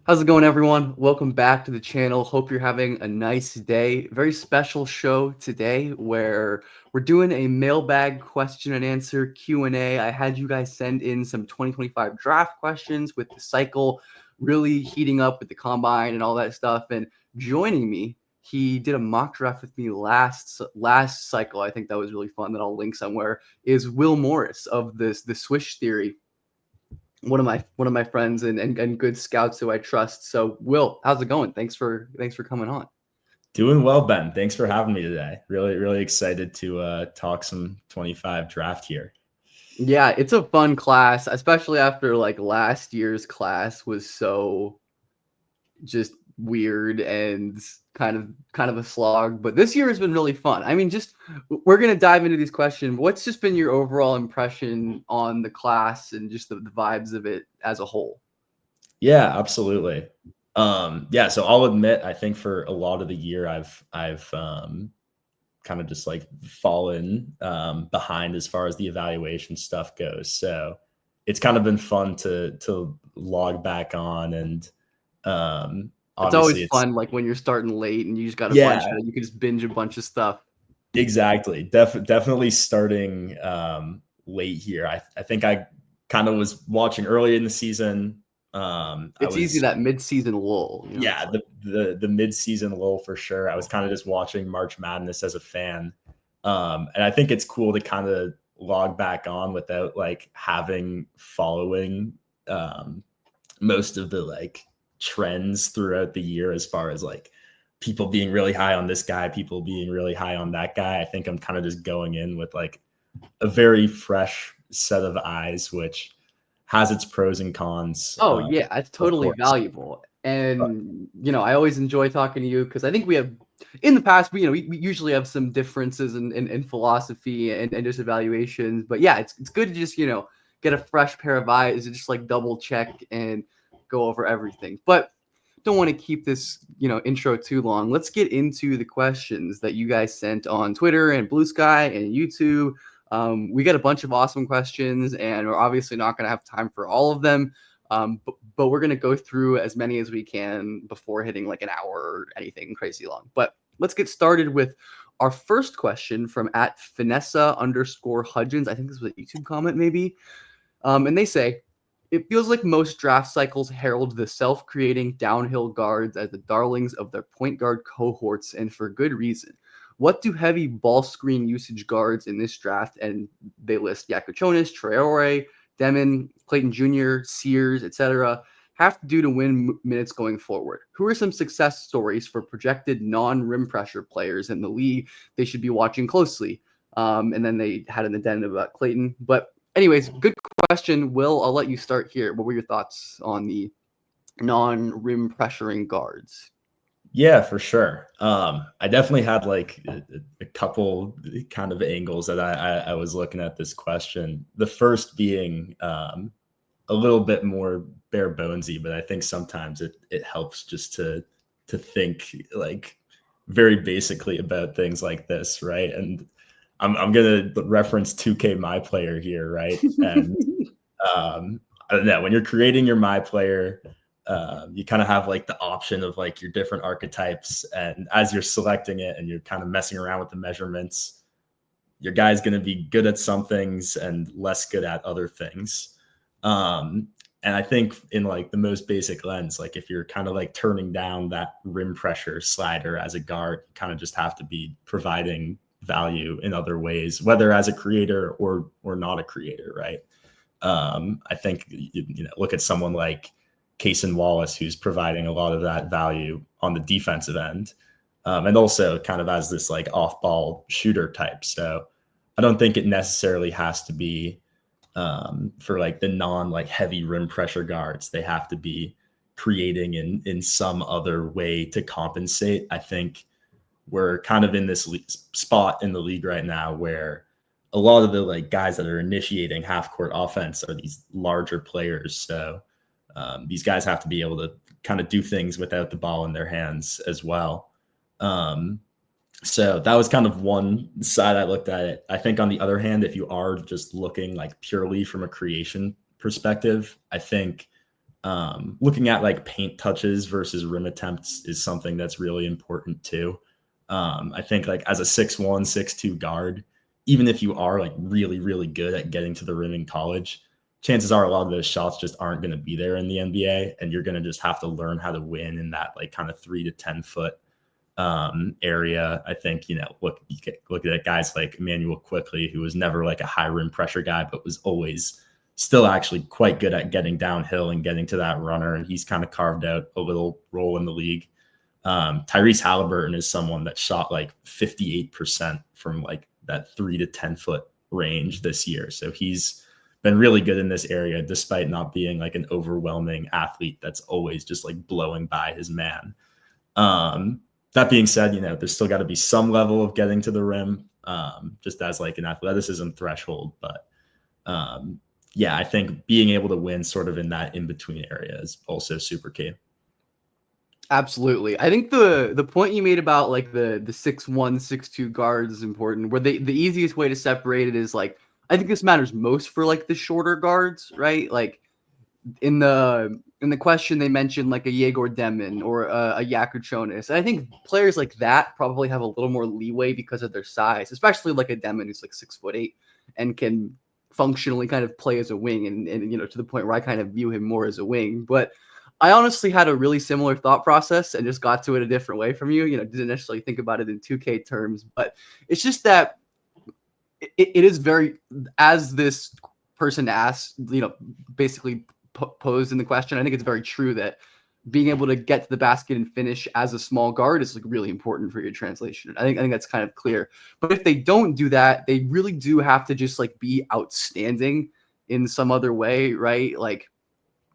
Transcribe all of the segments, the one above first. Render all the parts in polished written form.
How's it going, everyone? Welcome back to the channel. Hope you're having a nice day. Very special show today where we're doing a mailbag question and answer Q&A. I had you guys send in some 2025 draft questions with the cycle really heating up with the combine and all that stuff. And joining me, he did a mock draft with me last cycle. I think that was really fun. That I'll link somewhere. Is Will Morris of the Swish Theory, one of my friends and good scouts who I trust. So Will, how's it going? Thanks for coming on. Doing well, Ben. Thanks for having me today. Really excited to talk some 25 draft here. Yeah, it's a fun class, especially after like last year's class was so just weird and kind of a slog. But this year has been really fun. I mean, just we're gonna dive into these questions. What's just been your overall impression on the class and just the vibes of it as a whole? Yeah, absolutely. So I'll admit, I think for a lot of the year, I've kind of just like fallen behind as far as the evaluation stuff goes. So it's kind of been fun to log back on, and It's always obviously it's fun, like when you're starting late and you just got a bunch yeah, of you can just binge a bunch of stuff. exactly. Definitely starting late here. I think I kind of was watching early in the season. I It's easy was that mid-season lull, it's yeah, like the mid-season lull for sure. I was kind of just watching March Madness as a fan. And I think it's cool to kind of log back on without like having following most of the like trends throughout the year as far as like people being really high on this guy, people being really high on that guy. I think I'm kind of just going in with like a very fresh set of eyes, which has its pros and cons, oh, yeah, it's of totally course. valuable, But and, I always enjoy talking to you because I think we have in the past, we usually have some differences in philosophy and just evaluations, but yeah, it's good to just, get a fresh pair of eyes and just, like, double check and go over everything, but don't wanna keep this, intro too long. Let's get into the questions that you guys sent on Twitter and Blue Sky and YouTube. We got a bunch of awesome questions, and we're obviously not going to have time for all of them. But we're going to go through as many as we can before hitting like an hour or anything crazy long. But let's get started with our first question from at Finessa_Hudgens. I think this was a YouTube comment, maybe. And they say, it feels like most draft cycles herald the self-creating downhill guards as the darlings of their point guard cohorts, and for good reason. What do heavy ball screen usage guards in this draft, and they list Yakuchonis, Traore, Demon, Clayton Jr., Sears, etc., have to do to win minutes going forward? Who are some success stories for projected non-rim pressure players in the league they should be watching closely? And then they had an addendum about Clayton. But anyways, good question. Will, I'll let you start here. What were your thoughts on the non-rim pressuring guards? yeah, for sure. I definitely had like a couple kind of angles that I was looking at this question. The first being a little bit more bare bonesy, but I think sometimes it helps just to think like very basically about things like this, right? And I'm gonna reference 2K My Player here, right? And I don't know, when you're creating your My Player, you kind of have like the option of like your different archetypes, and as you're selecting it and you're kind of messing around with the measurements, your guy's going to be good at some things and less good at other things. And I think in like the most basic lens, like if you're kind of like turning down that rim pressure slider as a guard, you kind of just have to be providing value in other ways, whether as a creator or not a creator, right? I think look at someone like Cason Wallace, who's providing a lot of that value on the defensive end, and also kind of as this like off-ball shooter type. So I don't think it necessarily has to be for like the non like heavy rim pressure guards. They have to be creating in some other way to compensate. I think we're kind of in this spot in the league right now where a lot of the like guys that are initiating half court offense are these larger players. So these guys have to be able to kind of do things without the ball in their hands as well. So that was kind of one side I looked at it. I think on the other hand, if you are just looking like purely from a creation perspective, I think Looking at like paint touches versus rim attempts is something that's really important too. I think like as a 6'1", 6'2" guard, even if you are like really, really good at getting to the rim in college, chances are a lot of those shots just aren't going to be there in the NBA, and you're going to just have to learn how to win in that like kind of 3 to 10 foot area. I think, look at guys like Emmanuel Quickly, who was never like a high rim pressure guy, but was always still actually quite good at getting downhill and getting to that runner. And he's kind of carved out a little role in the league. Tyrese Halliburton is someone that shot like 58% from like that 3 to 10 foot range this year. So he's been really good in this area, despite not being like an overwhelming athlete that's always just like blowing by his man. That being said, there's still got to be some level of getting to the rim, just as like an athleticism threshold. But I think being able to win sort of in that in-between area is also super key. Absolutely. I think the point you made about like the 6'1", 6'2" guards is important, where the easiest way to separate it is like, I think this matters most for like the shorter guards, right? Like in the question, they mentioned like a Yegor Demon or a Yakuchonis. I think players like that probably have a little more leeway because of their size, especially like a Demon who's like 6'8" and can functionally kind of play as a wing, and to the point where I kind of view him more as a wing. But I honestly had a really similar thought process and just got to it a different way from you. Didn't necessarily think about it in 2K terms, but it's just that it is very, as this person asked, basically posed in the question, I think it's very true that being able to get to the basket and finish as a small guard is like really important for your translation. I think that's kind of clear. But if they don't do that, they really do have to just like be outstanding in some other way, right? Like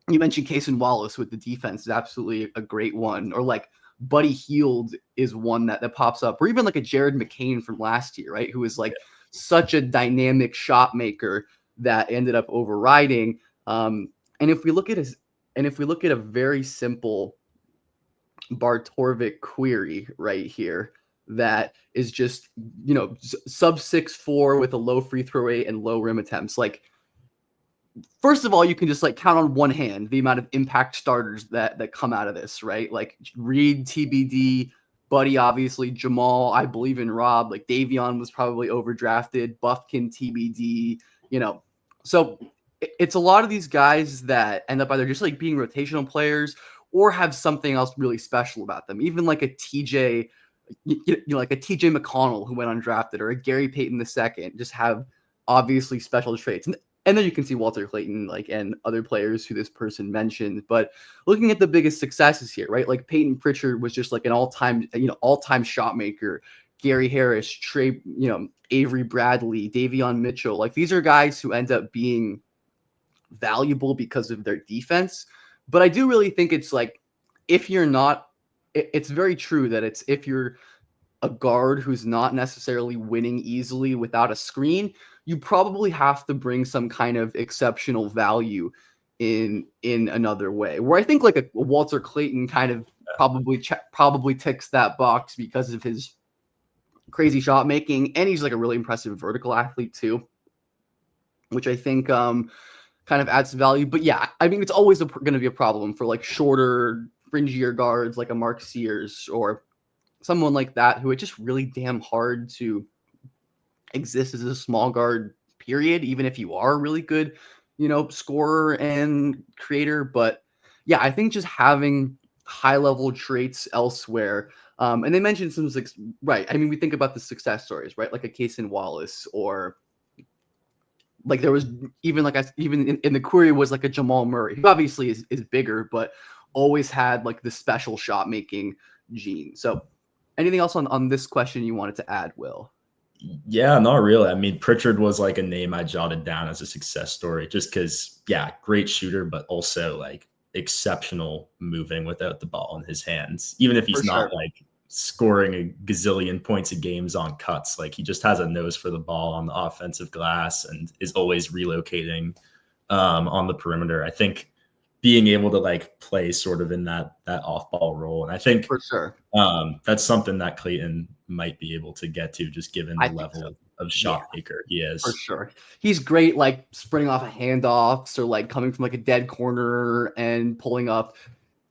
you mentioned Cason Wallace with the defense is absolutely a great one, or like Buddy Hield is one that pops up, or even like a Jared McCain from last year, right? Who is like such a dynamic shot maker that ended up overriding. And if we look at a very simple Bartorvik query right here, that is just, sub 6'4" with a low free throw rate and low rim attempts. Like, first of all, you can just like count on one hand the amount of impact starters that come out of this, right? Like Reed, TBD, Buddy, obviously, Jamal, I believe in Rob, like Davion was probably overdrafted, Buffkin, TBD, So it's a lot of these guys that end up either just like being rotational players or have something else really special about them. Even like a TJ, like a TJ McConnell who went undrafted, or a Gary Payton II, just have obviously special traits. And then you can see Walter Clayton, like, and other players who this person mentioned. But looking at the biggest successes here, right? Like Peyton Pritchard was just like an all-time shot maker. Gary Harris, Trey, Avery Bradley, Davion Mitchell. Like, these are guys who end up being valuable because of their defense. But I do really think it's like, if you're not, it's very true that it's, if you're a guard who's not necessarily winning easily without a screen, you probably have to bring some kind of exceptional value in another way. Where I think like a Walter Clayton kind of probably ticks that box because of his crazy shot making, and he's like a really impressive vertical athlete too, which I think kind of adds value. But yeah, I mean, it's always going to be a problem for like shorter, fringier guards like a Mark Sears or someone like that, who it's just really damn hard to exist as a small guard, period, even if you are a really good, scorer and creator. But yeah, I think just having high level traits elsewhere. And they mentioned some, right. I mean, we think about the success stories, right? Like a Cason Wallace, or like there was even in the query was like a Jamal Murray, who obviously is bigger, but always had like the special shot making gene. So anything else on this question you wanted to add, Will? Yeah, not really. I mean, Pritchard was like a name I jotted down as a success story, just because, great shooter, but also like exceptional moving without the ball in his hands. Even if he's not like scoring a gazillion points a games on cuts, like he just has a nose for the ball on the offensive glass and is always relocating on the perimeter. I think being able to like play sort of in that off ball role. And I think for sure that's something that Clayton might be able to get to, just given the level of shot maker he For is. sure. He's great, like sprinting off of handoffs or like coming from like a dead corner and pulling up.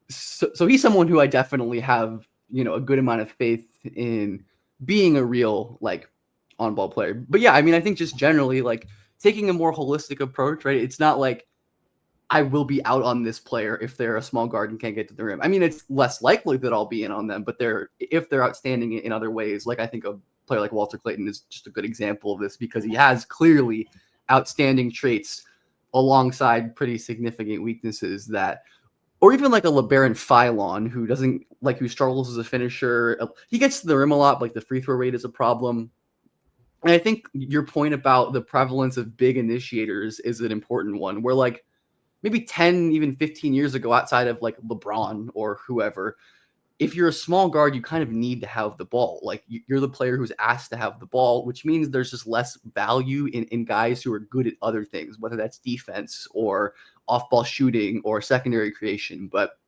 So he's someone who I definitely have, a good amount of faith in being a real like on ball player. But yeah, I mean, I think just generally like taking a more holistic approach, right? It's not like I will be out on this player if they're a small guard and can't get to the rim. I mean, it's less likely that I'll be in on them, but if they're outstanding in other ways, like I think a player like Walter Clayton is just a good example of this because he has clearly outstanding traits alongside pretty significant weaknesses that, or even like a LeBaron Philon who struggles as a finisher. He gets to the rim a lot, but like the free throw rate is a problem. And I think your point about the prevalence of big initiators is an important one where like maybe 10, even 15 years ago, outside of like LeBron or whoever, if you're a small guard, you kind of need to have the ball. Like you're the player who's asked to have the ball, which means there's just less value in guys who are good at other things, whether that's defense or off ball shooting or secondary creation. But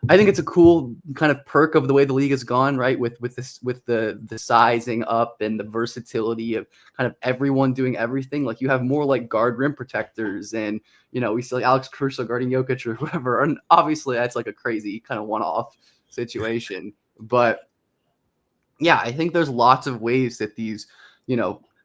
I think it's a cool kind of perk of the way the league has gone, right? With the sizing up and the versatility of kind of everyone doing everything. Like you have more like guard rim protectors, and we see like Alex Caruso guarding Jokic or whoever. And obviously that's like a crazy kind of one-off situation. But yeah, I think there's lots of ways that these,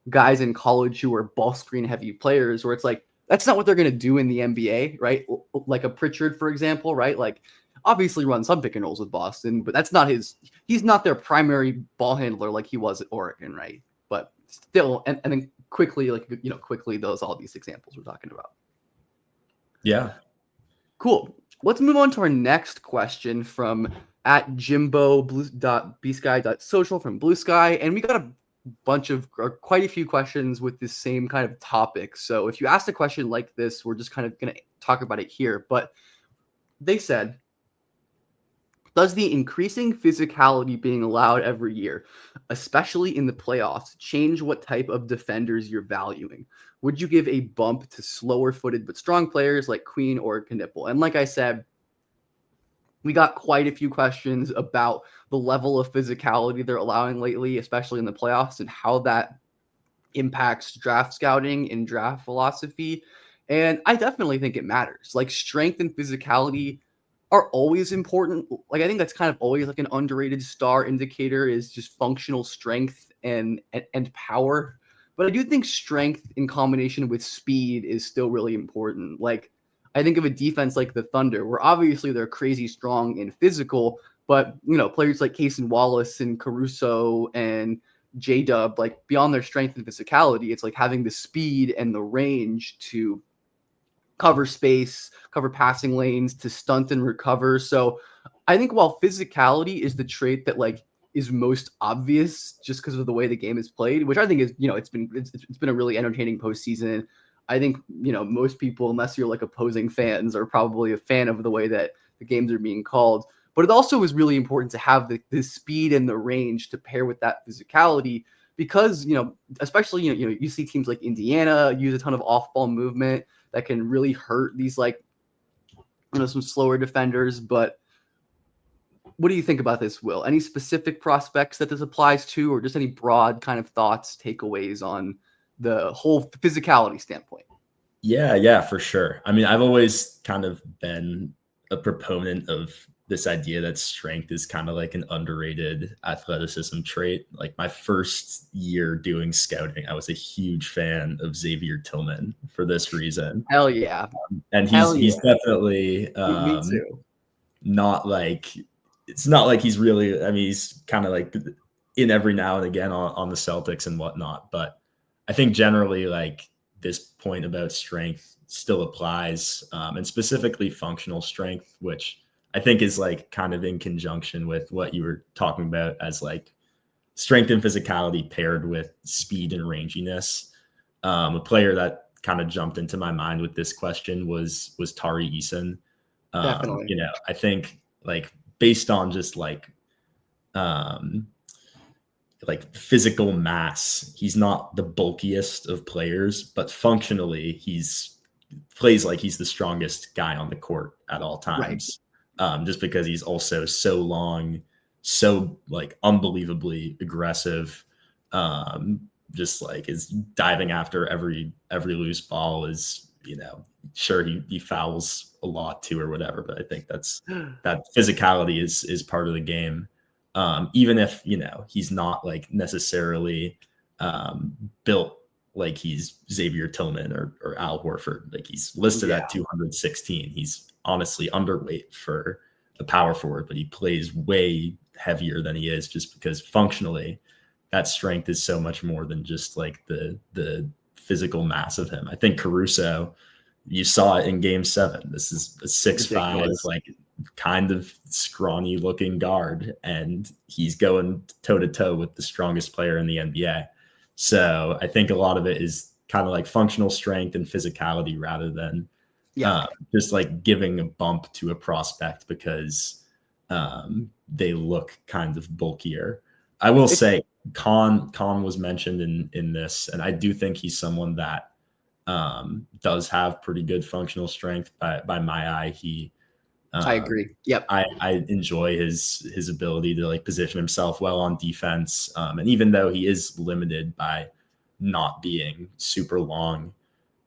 guys in college who are ball screen heavy players, where it's like that's not what they're going to do in the NBA, right? Like a Pritchard, for example, right? Like obviously run some pick and rolls with Boston, but that's not he's not their primary ball handler like he was at Oregon, right? But still, and then quickly, those all these examples we're talking about. Yeah. Cool. Let's move on to our next question from at jimbo.bsky.social from Blue Sky. And we got quite a few questions with the same kind of topic. So if you asked a question like this, we're just kind of going to talk about it here. But they said, does the increasing physicality being allowed every year, especially in the playoffs, change what type of defenders you're valuing? Would you give a bump to slower-footed but strong players like Queen or Knipple? And like I said, we got quite a few questions about the level of physicality they're allowing lately, especially in the playoffs, and how that impacts draft scouting and draft philosophy. And I definitely think it matters. Like strength and physicality are always important. Like I think that's kind of always like an underrated star indicator is just functional strength and power. But I do think strength in combination with speed is still really important. Like I think of a defense like the Thunder, where obviously they're crazy strong and physical, but players like Cason Wallace and Caruso and J-Dub, like beyond their strength and physicality, it's like having the speed and the range to cover space, cover passing lanes, to stunt and recover. So I think while physicality is the trait that like is most obvious just because of the way the game is played, which I think is, it's been a really entertaining postseason. I think, most people, unless you're like opposing fans, are probably a fan of the way that the games are being called. But it also is really important to have the speed and the range to pair with that physicality because, especially, you see teams like Indiana use a ton of off-ball movement that can really hurt these like, some slower defenders. But what do you think about this, Will? Any specific prospects that this applies to, or just any broad kind of thoughts, takeaways on the whole physicality standpoint? Yeah, for sure. I mean, I've always kind of been a proponent of this idea that strength is kind of like an underrated athleticism trait. Like my first year doing scouting, I was a huge fan of Xavier Tillman for this reason. Hell yeah. And he's definitely Me too. not like, it's not like he's really, I mean, he's kind of like in every now and again on the Celtics and whatnot. But I think generally like this point about strength still applies, and specifically functional strength, which I think is like kind of in conjunction with what you were talking about as like strength and physicality paired with speed and ranginess. A player that kind of jumped into my mind with this question was Tari Eason. Definitely. I think like based on just like physical mass, he's not the bulkiest of players, but functionally he's plays like he's the strongest guy on the court at all times. Right. Just because he's also so long, so like unbelievably aggressive, just like is diving after every loose ball, is, sure, he fouls a lot too or whatever, but I think that physicality is part of the game. Even if, he's not like necessarily built like he's Xavier Tillman or Al Horford. Like, he's listed at 216. He's honestly underweight for a power forward, but he plays way heavier than he is, just because functionally that strength is so much more than just like the physical mass of him. I think Caruso, you saw it in Game 7. This is a 6'5", like kind of scrawny looking guard, and he's going toe to toe with the strongest player in the NBA. So I think a lot of it is kind of like functional strength and physicality, rather than just like giving a bump to a prospect because they look kind of bulkier. I will say Khan was mentioned in this, and I do think he's someone that does have pretty good functional strength by my eye. I agree. Yep. I enjoy his ability to like position himself well on defense. And even though he is limited by not being super long,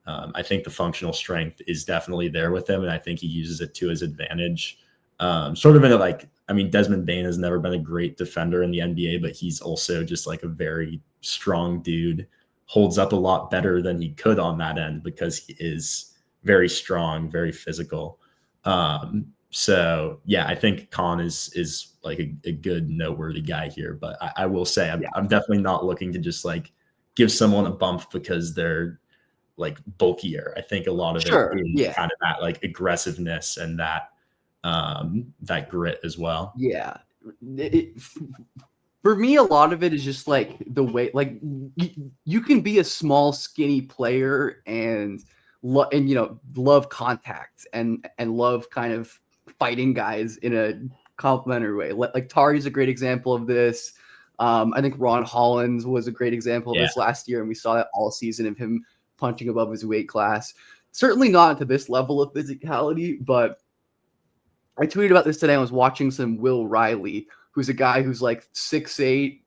I think the functional strength is definitely there with him, and I think he uses it to his advantage. Sort of in a like, I mean, Desmond Bane has never been a great defender in the NBA, but he's also just like a very strong dude, holds up a lot better than he could on that end because he is very strong, very physical. So yeah, I think Khan is like a good noteworthy guy here, but I will say I'm definitely not looking to just like give someone a bump because they're like bulkier. I think a lot of it is kind of that like aggressiveness and that grit as well. Yeah. For me, a lot of it is just like the way, like you can be a small, skinny player and love contact and love kind of fighting guys in a complimentary way. Like Tari's a great example of this. I think Ron Hollins was a great example of this last year, and we saw that all season of him punching above his weight class. Certainly not to this level of physicality, but I tweeted about this today. I was watching some Will Riley, who's a guy who's like 6'8",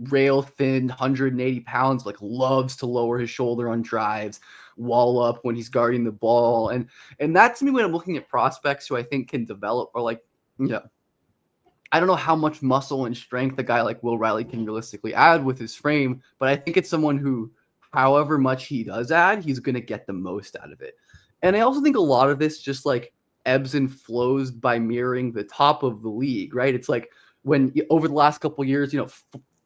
rail thin, 180 pounds, like loves to lower his shoulder on drives, wall up when he's guarding the ball. And that to me, when I'm looking at prospects who I think can develop, or like, I don't know how much muscle and strength a guy like Will Riley can realistically add with his frame, but I think it's someone who, however much he does add, he's going to get the most out of it. And I also think a lot of this just like ebbs and flows by mirroring the top of the league, right? It's like when over the last couple of years,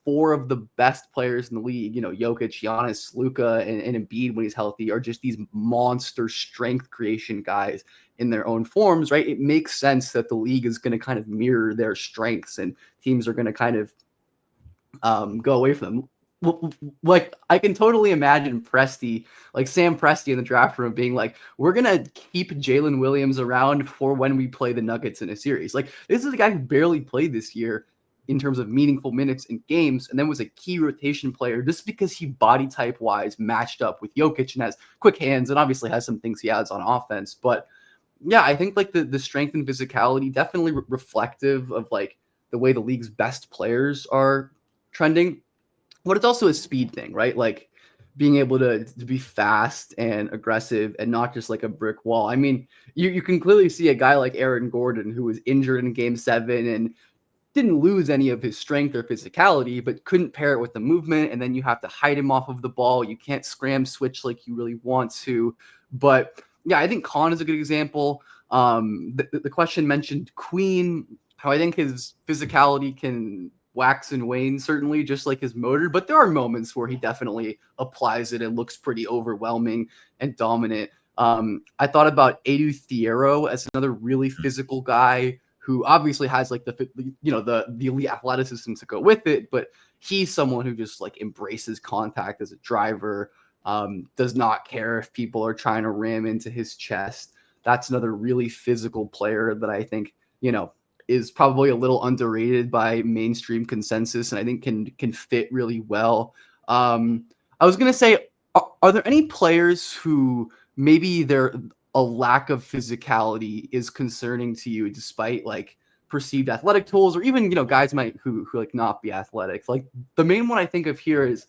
four of the best players in the league, Jokic, Giannis, Luka, and Embiid when he's healthy are just these monster strength creation guys in their own forms, right? It makes sense that the league is going to kind of mirror their strengths, and teams are going to kind of go away from them. Like, I can totally imagine Presti, like Sam Presti in the draft room being like, we're going to keep Jalen Williams around for when we play the Nuggets in a series. Like, this is a guy who barely played this year in terms of meaningful minutes in games, and then was a key rotation player just because he body type wise matched up with Jokic and has quick hands and obviously has some things he adds on offense. But yeah, I think like the strength and physicality definitely reflective of like the way the league's best players are trending. But it's also a speed thing, right? Like being able to be fast and aggressive and not just like a brick wall. I mean, you can clearly see a guy like Aaron Gordon, who was injured in Game 7 and didn't lose any of his strength or physicality, but couldn't pair it with the movement. And then you have to hide him off of the ball. You can't scram switch like you really want to. But yeah, I think Khan is a good example. The question mentioned Queen, how I think his physicality can wax and wane, certainly, just like his motor. But there are moments where he definitely applies it and looks pretty overwhelming and dominant. I thought about Edu Thiero as another really physical guy who obviously has like the elite athleticism to go with it, but he's someone who just like embraces contact as a driver, does not care if people are trying to ram into his chest. That's another really physical player that I think, is probably a little underrated by mainstream consensus, and I think can fit really well. I was going to say, are there any players who maybe a lack of physicality is concerning to you, despite like perceived athletic tools, or even, guys who like not be athletic? Like the main one I think of here is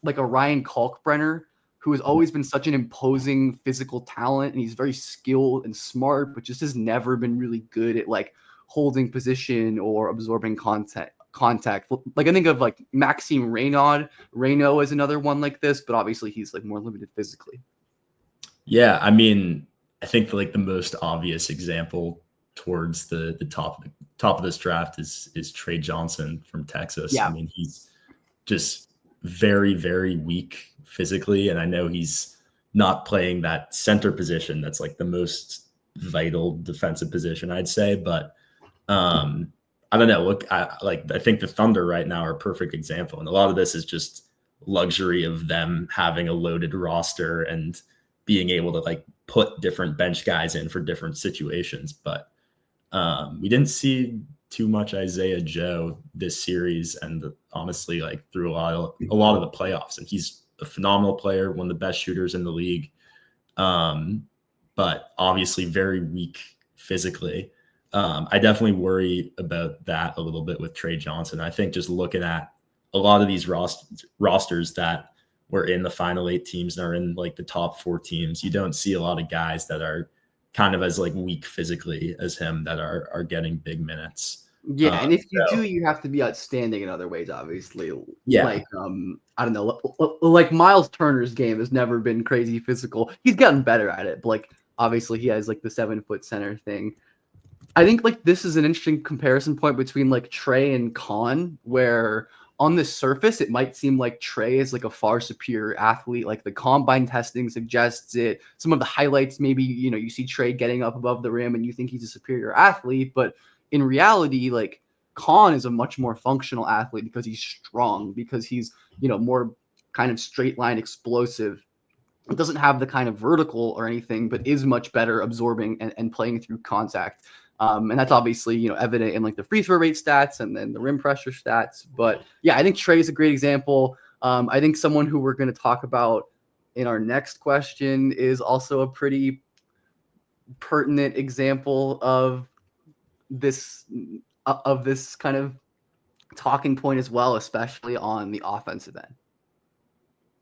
like a Ryan Kalkbrenner, who has always been such an imposing physical talent, and he's very skilled and smart, but just has never been really good at like holding position or absorbing contact. Like I think of like Maxime Reynaud is another one like this, but obviously he's like more limited physically. Yeah, I mean, I think like the most obvious example towards the top of this draft is Trey Johnson from Texas. Yeah. I mean, he's just very, very weak physically, and I know he's not playing that center position that's like the most vital defensive position, I'd say, but I don't know. Look, I think the Thunder right now are a perfect example, and a lot of this is just luxury of them having a loaded roster and being able to like put different bench guys in for different situations. But we didn't see too much Isaiah Joe this series, and honestly, like through a lot of the playoffs, and he's a phenomenal player, one of the best shooters in the league, but obviously very weak physically. I definitely worry about that a little bit with Trey Johnson. I think just looking at a lot of these rosters that were in the final 8 teams and are in like the top 4 teams, you don't see a lot of guys that are kind of as like weak physically as him that are getting big minutes. Yeah, and if you do, you have to be outstanding in other ways, obviously. Yeah. Like, I don't know, like Miles Turner's game has never been crazy physical. He's gotten better at it, but like obviously he has like the 7-foot center thing. I think like this is an interesting comparison point between like Trey and Khan, where on the surface it might seem like Trey is like a far superior athlete. Like the combine testing suggests it. Some of the highlights, maybe you see Trey getting up above the rim and you think he's a superior athlete, but in reality, like Khan is a much more functional athlete because he's strong, because he's more kind of straight line explosive. It doesn't have the kind of vertical or anything, but is much better absorbing and playing through contact. And that's obviously, evident in like the free throw rate stats and then the rim pressure stats. But yeah, I think Trey is a great example. I think someone who we're going to talk about in our next question is also a pretty pertinent example of this kind of talking point as well, especially on the offensive end.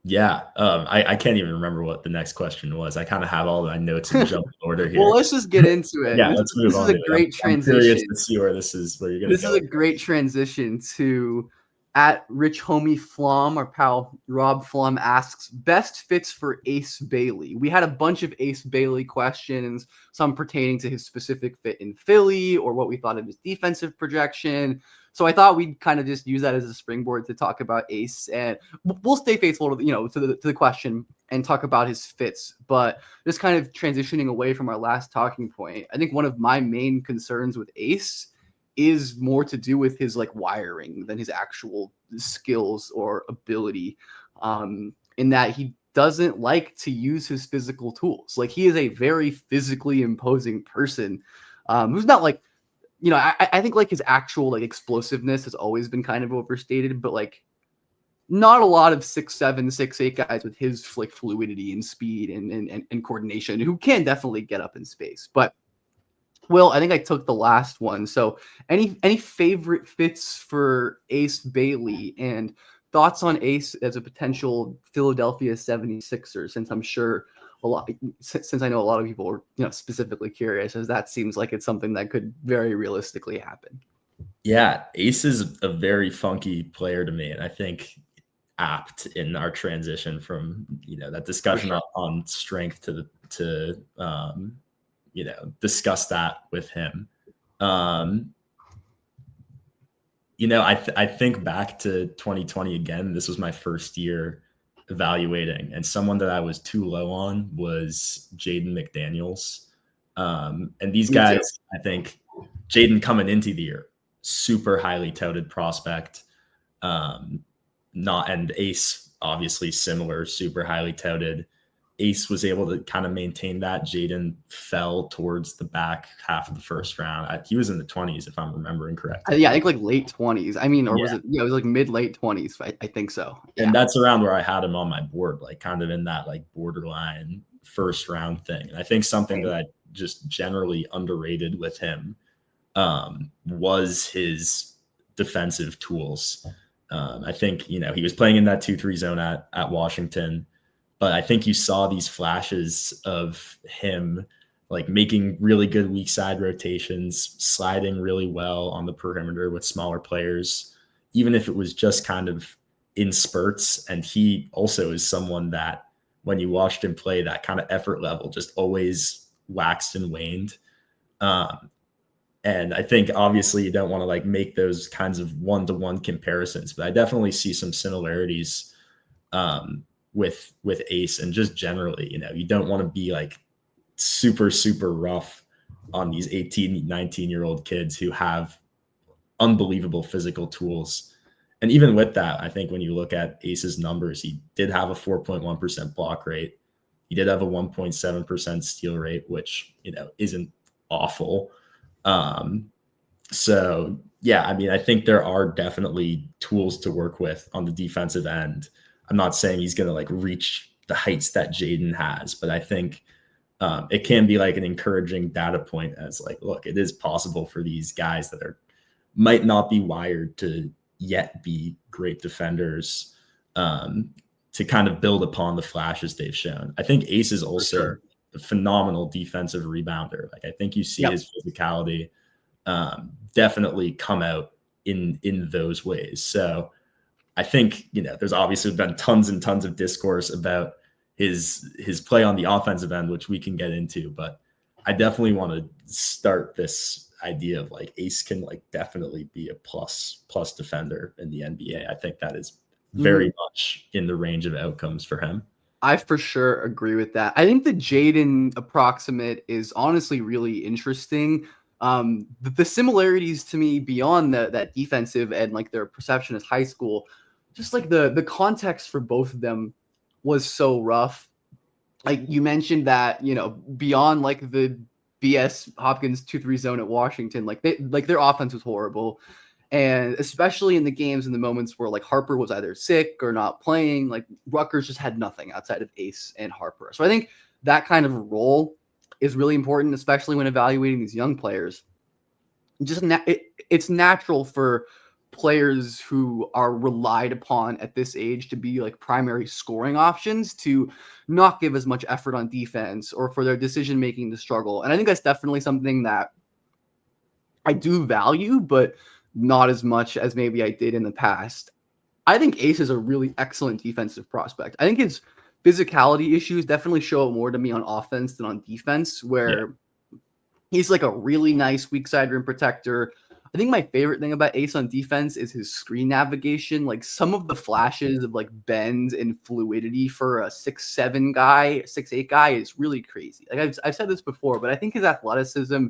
Yeah, I can't even remember what the next question was. I kind of have all my notes in jump order here. Well, let's just get into it. Yeah, let's move on. This is a great transition. I'm curious to see where you're going to go. This is a great transition to at Rich Homie Flom. Our pal Rob Flom asks best fits for Ace Bailey. We had a bunch of Ace Bailey questions, some pertaining to his specific fit in Philly or what we thought of his defensive projection. So I thought we'd kind of just use that as a springboard to talk about Ace, and we'll stay faithful to the question and talk about his fits. But just kind of transitioning away from our last talking point, I think one of my main concerns with Ace is more to do with his like wiring than his actual skills or ability. In that he doesn't like to use his physical tools. Like he is a very physically imposing person, who's not like. I think like his actual like explosiveness has always been kind of overstated, but like not a lot of 6'7", 6'8" guys with his like fluidity and speed and coordination who can definitely get up in space. But Will, I think I took the last one. So any favorite fits for Ace Bailey and thoughts on Ace as a potential Philadelphia 76er, since I'm sure since I know a lot of people are specifically curious, as that seems like it's something that could very realistically happen. Yeah, Ace is a very funky player to me, and I think apt in our transition from that discussion on strength to discuss that with him. I think back to 2020 again. This was my first year evaluating, and someone that I was too low on was Jaden McDaniels. And these guys, I think Jaden coming into the year, super highly touted prospect. And Ace, obviously similar, super highly touted. Ace was able to kind of maintain that. Jaden fell towards the back half of the first round. He was in the 20s, if I'm remembering correctly. Yeah, I think like late 20s. I mean, or was it? Yeah, it was like mid-late 20s. I think so. Yeah. And that's around where I had him on my board, like kind of in that like borderline first round thing. And I think something that I just generally underrated with him was his defensive tools. I think, he was playing in that 2-3 zone at Washington, but I think you saw these flashes of him like making really good weak side rotations, sliding really well on the perimeter with smaller players, even if it was just kind of in spurts. And he also is someone that when you watched him play, that kind of effort level just always waxed and waned. And I think obviously you don't want to like make those kinds of one-to-one comparisons, but I definitely see some similarities with Ace, and just generally, you don't want to be like super, super rough on these 18, 19-year-old kids who have unbelievable physical tools. And even with that, I think when you look at Ace's numbers, he did have a 4.1% block rate. He did have a 1.7% steal rate, which, isn't awful. So yeah, I mean, I think there are definitely tools to work with on the defensive end. I'm not saying he's going to like reach the heights that Jaden has, but I think it can be like an encouraging data point as like, look, it is possible for these guys that might not be wired to yet be great defenders to kind of build upon the flashes they've shown. I think Ace is also a phenomenal defensive rebounder. Like I think you see his physicality definitely come out in those ways. So I think, there's obviously been tons and tons of discourse about his play on the offensive end, which we can get into, but I definitely want to start this idea of like Ace can like definitely be a plus defender in the NBA. I think that is very much in the range of outcomes for him. I for sure agree with that. I think the Jaden approximate is honestly really interesting. The similarities to me beyond that defensive and like their perception as high school, just like the context for both of them was so rough. Like you mentioned that, beyond like the BS Hopkins 2-3 zone at Washington, like their offense was horrible. And especially in the games and the moments where like Harper was either sick or not playing, like Rutgers just had nothing outside of Ace and Harper. So I think that kind of role is really important, especially when evaluating these young players. It's natural for players who are relied upon at this age to be like primary scoring options to not give as much effort on defense or for their decision making to struggle. And I think that's definitely something that I do value, but not as much as maybe I did in the past. I think Ace is a really excellent defensive prospect. I think his physicality issues definitely show more to me on offense than on defense, where he's like a really nice weak side rim protector. I think my favorite thing about Ace on defense is his screen navigation. Like some of the flashes of like bend and fluidity for a 6'7" guy, 6'8" guy is really crazy. Like I've said this before, but I think his athleticism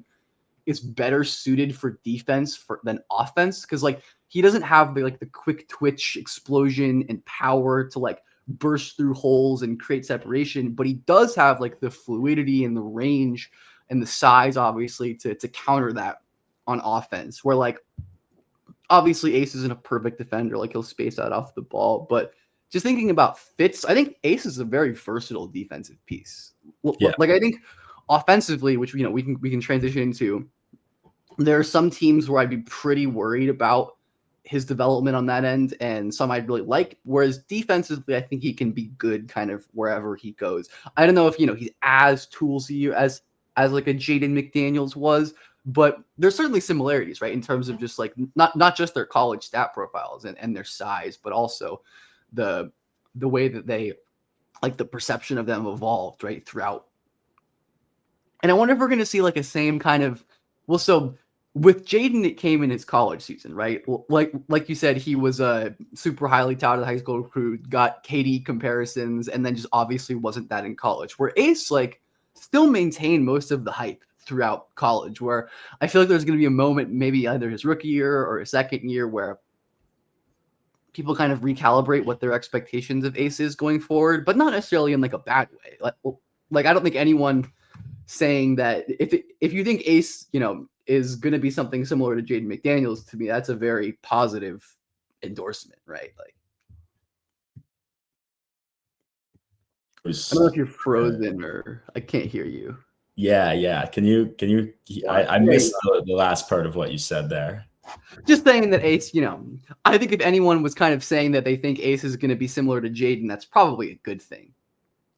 is better suited for defense than offense, because like he doesn't have the quick twitch explosion and power to like burst through holes and create separation, but he does have like the fluidity and the range and the size obviously to counter that on offense, where like obviously Ace isn't a perfect defender, like he'll space out off the ball, but just thinking about fits, I think Ace is a very versatile defensive piece. Like I think offensively, which we can transition into, there are some teams where I'd be pretty worried about his development on that end, and some I'd really like. Whereas defensively, I think he can be good kind of wherever he goes. I don't know if he's as toolsy as like a Jaden McDaniels was, but there's certainly similarities, right? In terms of just like not just their college stat profiles and their size, but also the way that they like the perception of them evolved right throughout. And I wonder if we're going to see like a same kind of so with Jaden, it came in his college season, right? Like you said, he was a super highly touted high school recruit, got KD comparisons, and then just obviously wasn't that in college. Where Ace like still maintained most of the hype throughout college, where I feel like there's going to be a moment, maybe either his rookie year or his second year, where people kind of recalibrate what their expectations of Ace is going forward, but not necessarily in like a bad way. Like I don't think anyone saying that if you think Ace, is going to be something similar to Jaden McDaniels, to me, that's a very positive endorsement, right? Like, I don't know if you're frozen or I can't hear you. Yeah. Can you? I missed the last part of what you said there. Just saying that Ace, I think if anyone was kind of saying that they think Ace is going to be similar to Jaden, that's probably a good thing.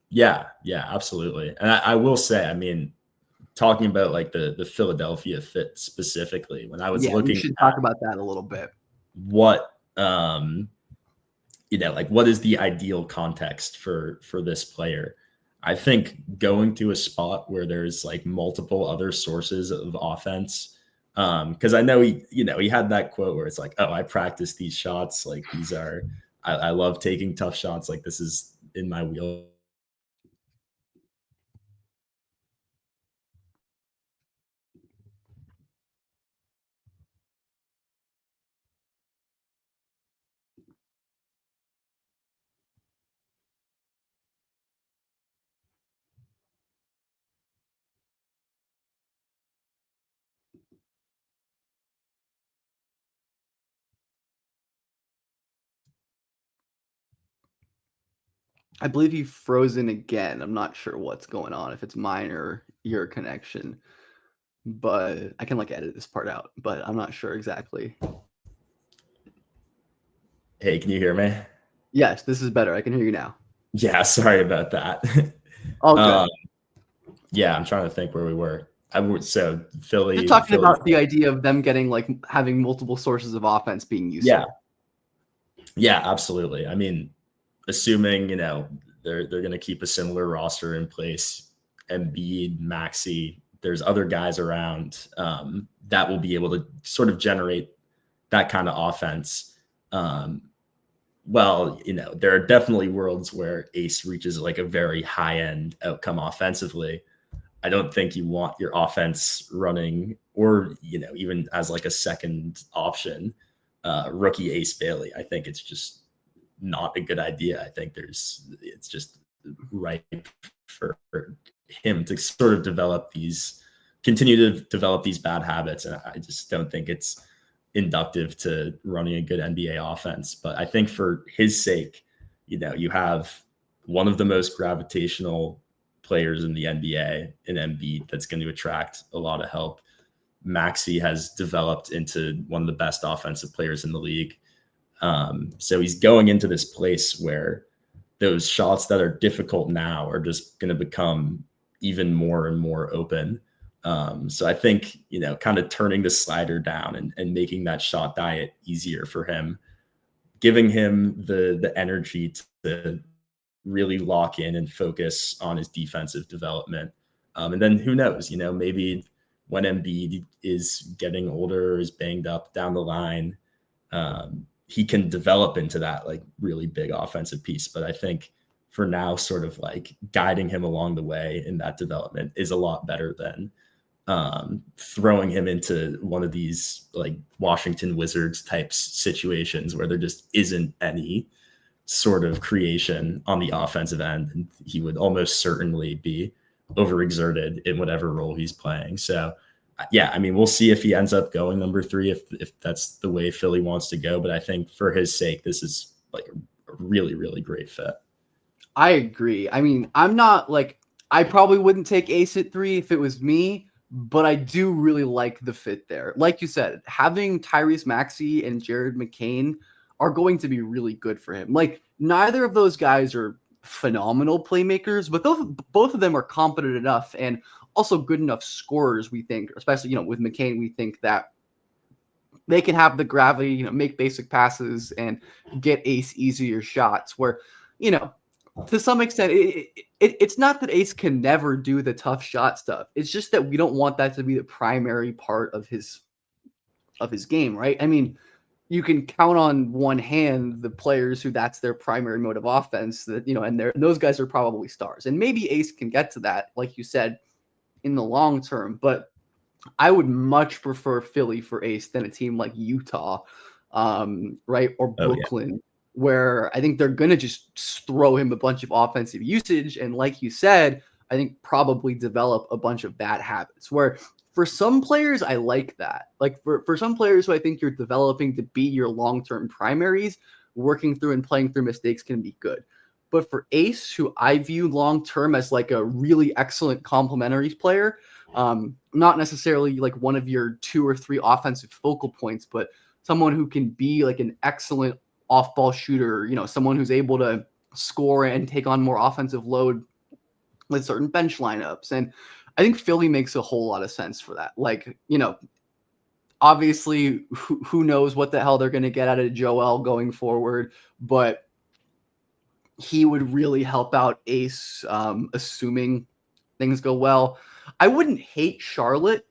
Yeah, absolutely. And I will say, I mean, talking about like the Philadelphia fit specifically, when I was Yeah, we looking should at talk about that a little bit. what like what is the ideal context for this player, I think going to a spot where there's like multiple other sources of offense. Because I know he had that quote where it's like, oh, I practice these shots, like these are I love taking tough shots, like this is in my wheel. I believe you've frozen again. I'm not sure what's going on, if it's mine or your connection, but I can like edit this part out, but I'm not sure exactly. Hey, can you hear me? Yes, this is better. I can hear you now. Yeah, sorry about that. All good. Yeah, I'm trying to think where we were. So Just Philly. talking about the idea of them getting like having multiple sources of offense being useful. Yeah, absolutely. I mean, assuming they're going to keep a similar roster in place, Embiid, Maxey, there's other guys around that will be able to sort of generate that kind of offense. Well, there are definitely worlds where Ace reaches like a very high end outcome offensively. I don't think you want your offense running, or even as like a second option, rookie Ace Bailey. I think it's just not a good idea. I think it's just ripe for him to sort of continue to develop these bad habits, and I just don't think it's inductive to running a good NBA offense. But I think for his sake, you have one of the most gravitational players in the NBA in Embiid that's going to attract a lot of help. Maxey has developed into one of the best offensive players in the league. So he's going into this place where those shots that are difficult now are just going to become even more and more open. So I think, kind of turning the slider down and making that shot diet easier for him, giving him the energy to really lock in and focus on his defensive development. And then who knows, maybe when Embiid is getting older or is banged up down the line, he can develop into that like really big offensive piece. But I think for now, sort of like guiding him along the way in that development is a lot better than throwing him into one of these like Washington Wizards types situations where there just isn't any sort of creation on the offensive end, and he would almost certainly be overexerted in whatever role he's playing. So yeah, I mean, we'll see if he ends up going number 3, if that's the way Philly wants to go. But I think for his sake, this is like a really, really great fit. I agree. I mean, I probably wouldn't take Ace at 3 if it was me, but I do really like the fit there. Like you said, having Tyrese Maxey and Jared McCain are going to be really good for him. Like, neither of those guys are phenomenal playmakers, but both of them are competent enough and also good enough scorers, we think, especially, with McCain, we think that they can have the gravity, make basic passes and get Ace easier shots where, to some extent, it's not that Ace can never do the tough shot stuff. It's just that we don't want that to be the primary part of his game, right? I mean, you can count on one hand the players who that's their primary mode of offense, that and those guys are probably stars. And maybe Ace can get to that, like you said, in the long term. But I would much prefer Philly for Ace than a team like Utah, right, or Brooklyn, where I think they're going to just throw him a bunch of offensive usage. And like you said, I think probably develop a bunch of bad habits where for some players, I like that. Like for some players who I think you're developing to be your long-term primaries, working through and playing through mistakes can be good. But for Ace, who I view long-term as like a really excellent complementary player, Not necessarily like one of your 2 or 3 offensive focal points, but someone who can be like an excellent off-ball shooter, someone who's able to score and take on more offensive load with certain bench lineups. And I think Philly makes a whole lot of sense for that. Like, obviously, who knows what the hell they're going to get out of Joel going forward, but he would really help out Ace, assuming things go well. I wouldn't hate Charlotte,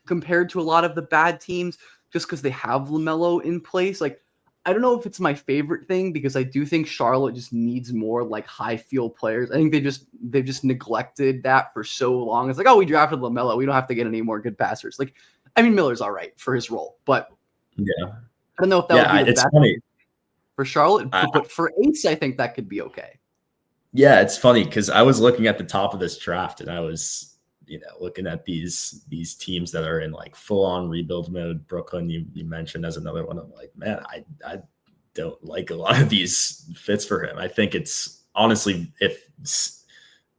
compared to a lot of the bad teams, just because they have LaMelo in place. Like, I don't know if it's my favorite thing, because I do think Charlotte just needs more like high field players. I think they've just neglected that for so long. It's like, oh, we drafted LaMelo, we don't have to get any more good passers. Like, I mean, Miller's all right for his role, but Yeah. I don't know if that would be the It's best funny. for Charlotte. But for Ace, I think that could be okay. Yeah, it's funny because I was looking at the top of this draft and I was, looking at these teams that are in like full on rebuild mode. Brooklyn, you mentioned as another one. I'm like, man, I don't like a lot of these fits for him. I think it's honestly, if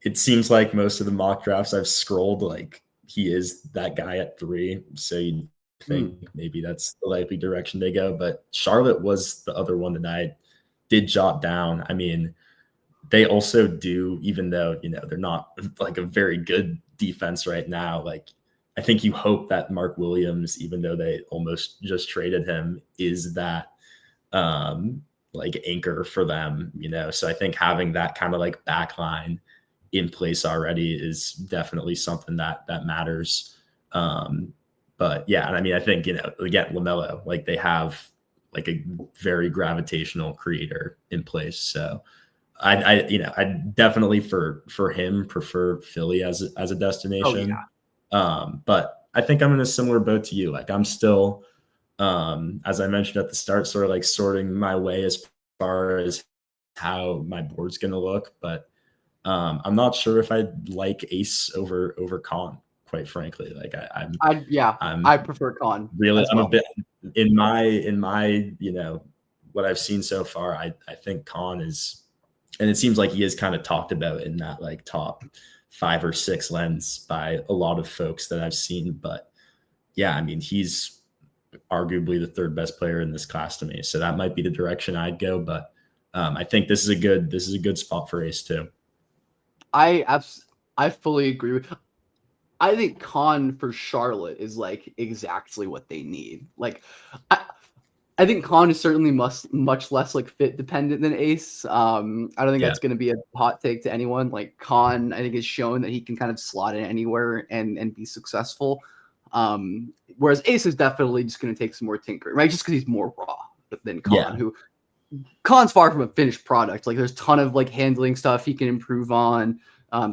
it seems like most of the mock drafts I've scrolled, like he is that guy at 3. So you think maybe that's the likely direction they go. But Charlotte was the other one that I did jot down. I mean, they also do, even though, they're not like a very good defense right now. Like, I think you hope that Mark Williams, even though they almost just traded him, is that like anchor for them, So I think having that kind of like backline in place already is definitely something that matters. But yeah, and I mean, I think, again, LaMelo, like they have like a very gravitational creator in place. So I definitely for him prefer Philly as a destination. Oh, yeah. But I think I'm in a similar boat to you. Like I'm still, as I mentioned at the start, sort of like sorting my way as far as how my board's going to look. But I'm not sure if I like Ace over Con, quite frankly. Like I prefer Con really, as well. I'm a bit in my what I've seen so far. I think Con is. And it seems like he is kind of talked about in that like top 5 or 6 lens by a lot of folks that I've seen. But yeah, I mean, he's arguably the 3rd best player in this class to me. So that might be the direction I'd go. But I think this is a good spot for Ace too. I fully agree with. I think Con for Charlotte is like exactly what they need. Like, I think Con is certainly much less like fit dependent than Ace. I don't think that's going to be a hot take to anyone. Like Con, I think has shown that he can kind of slot in anywhere and be successful. Whereas Ace is definitely just going to take some more tinkering, right? Just because he's more raw than Con, who Con's far from a finished product. Like there's a ton of like handling stuff he can improve on.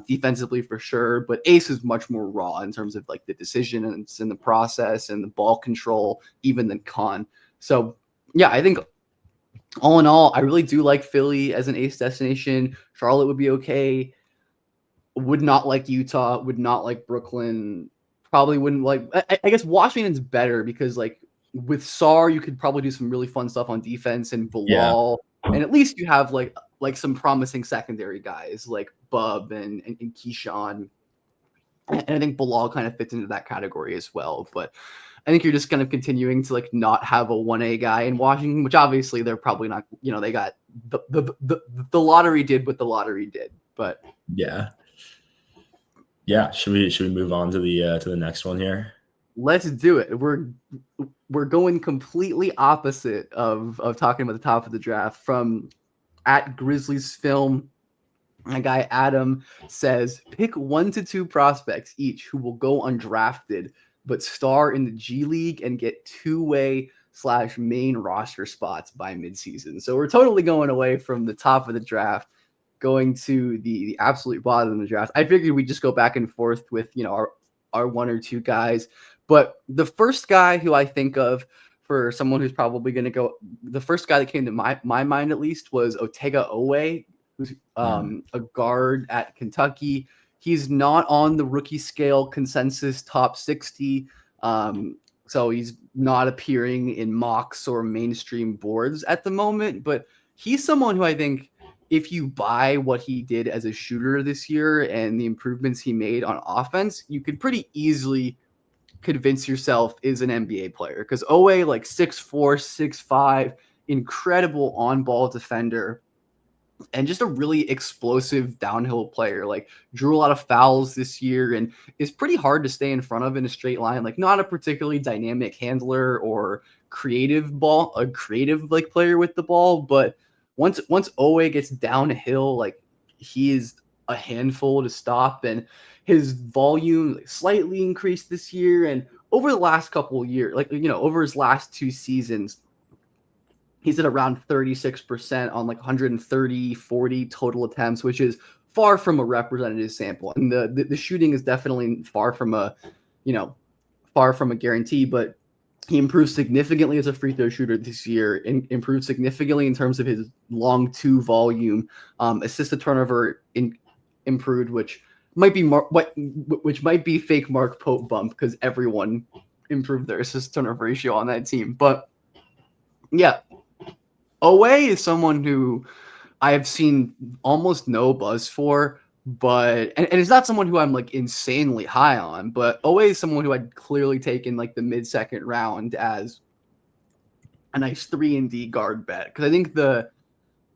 Defensively for sure, but Ace is much more raw in terms of like the decisions and the process and the ball control, even than Con. So yeah, I think all in all, I really do like Philly as an Ace destination. Charlotte would be okay. Would not like Utah. Would not like Brooklyn. Probably wouldn't like. I guess Washington's better because like with Sar, you could probably do some really fun stuff on defense and Bilal, and at least you have like some promising secondary guys like Bub and Keyshawn. And I think Bilal kind of fits into that category as well. But I think you're just kind of continuing to like not have a 1A guy in Washington, which obviously they're probably not, they got the lottery did what the lottery did. But yeah. Should we move on to the next one here? Let's do it. We're going completely opposite of talking about the top of the draft. From at Grizzlies Film, my guy Adam says, pick 1 to 2 prospects each who will go undrafted but star in the G League and get 2-way/main roster spots by midseason. So we're totally going away from the top of the draft, going to the absolute bottom of the draft. I figured we'd just go back and forth with our 1 or 2 guys. But the first guy who I think of for someone who's probably going to go, the first guy that came to my mind at least was Otega Owe, who's a guard at Kentucky. He's not on the rookie scale consensus top 60. So he's not appearing in mocks or mainstream boards at the moment, but he's someone who I think if you buy what he did as a shooter this year and the improvements he made on offense, you could pretty easily convince yourself is an NBA player. Because Owe, like 6'4", 6'5", incredible on-ball defender, and just a really explosive downhill player. Like, drew a lot of fouls this year and is pretty hard to stay in front of in a straight line. Like, not a particularly dynamic handler or creative like player with the ball, but once Owe gets downhill, like, he is a handful to stop. And his volume slightly increased this year, and over the last couple of years, like, over his last 2 seasons, he's at around 36% on like 130, 40 total attempts, which is far from a representative sample. And the shooting is definitely far from a guarantee, but he improved significantly as a free throw shooter this year, and improved significantly in terms of his long 2 volume, assist to turnover improved, which might be fake Mark Pope bump, because everyone improved their assist turnover ratio on that team. But yeah, Owe is someone who I have seen almost no buzz for, but and it's not someone who I'm like insanely high on, but Owe is someone who I'd clearly taken like the mid-second round as a nice 3-and-D guard bet, because I think the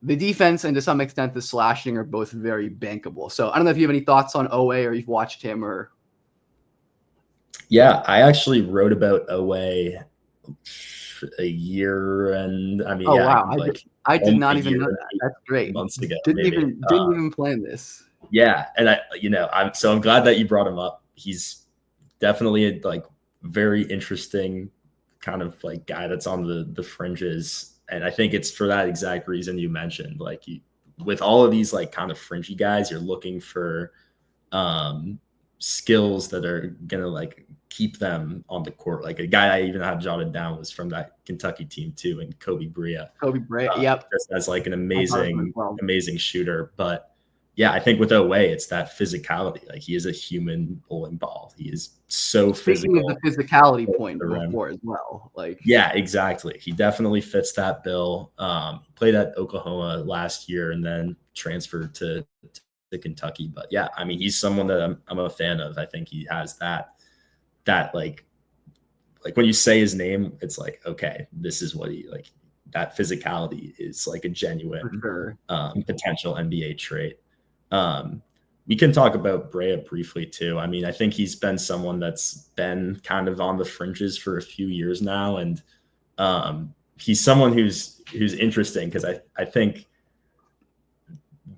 defense and to some extent the slashing are both very bankable. So I don't know if you have any thoughts on Owe, or you've watched him, or. Yeah, I actually wrote about Owe a year, and I mean, Oh, yeah, wow. like I did not a even year know and that. 8 That's great. months ago, Didn't maybe. even plan this. Yeah, and I'm glad that you brought him up. He's definitely a like very interesting kind of like guy that's on the fringes, and I think it's for that exact reason you mentioned. Like, with all of these like kind of fringy guys, you're looking for skills that are gonna like keep them on the court. Like, a guy I even had jotted down was from that Kentucky team too, and Kobe Bria. Kobe Bryant, yep. Just as like an Well. amazing shooter. But yeah, I think with Owe, it's that physicality. Like, he is a human bowling ball. He is so Speaking physical. of the physicality point the rim. before as well, like, Yeah, exactly. He definitely fits that bill. Played at Oklahoma last year and then transferred to Kentucky. But yeah, I mean, he's someone that I'm a fan of. I think he has that like when you say his name, it's like, okay, this is what he like. That physicality is like a genuine for sure. Potential NBA trait. We can talk about Brea briefly too. I mean, I think he's been someone that's been kind of on the fringes for a few years now, and he's someone who's interesting because I think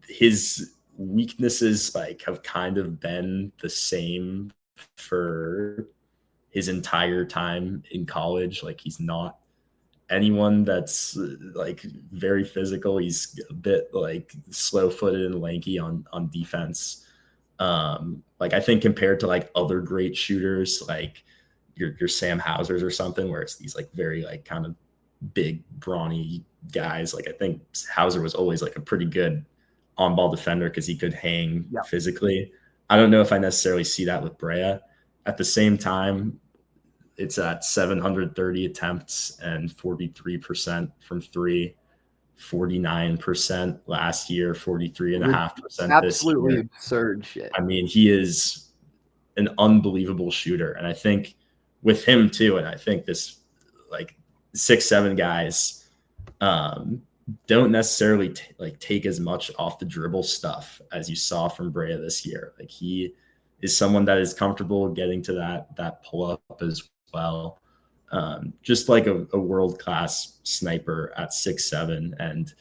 his weaknesses like have kind of been the same for his entire time in college. Like, he's not anyone that's like very physical. He's a bit like slow-footed and lanky on defense. Like, I think compared to like other great shooters, like your Sam Hausers or something, where it's these like very like kind of big brawny guys. Like, I think Hauser was always like a pretty good on-ball defender because he could hang physically. I don't know if I necessarily see that with Brea. At the same time, it's at 730 attempts and 43% from 3, 49% last year, 43.5% this year. Absolutely absurd shit. I mean, he is an unbelievable shooter. And I think with him too, and I think this like 6'7" guys don't necessarily take as much off the dribble stuff as you saw from Brea this year. Like, he is someone that is comfortable getting to that pull up as well. Just like a world-class sniper at 6'7". And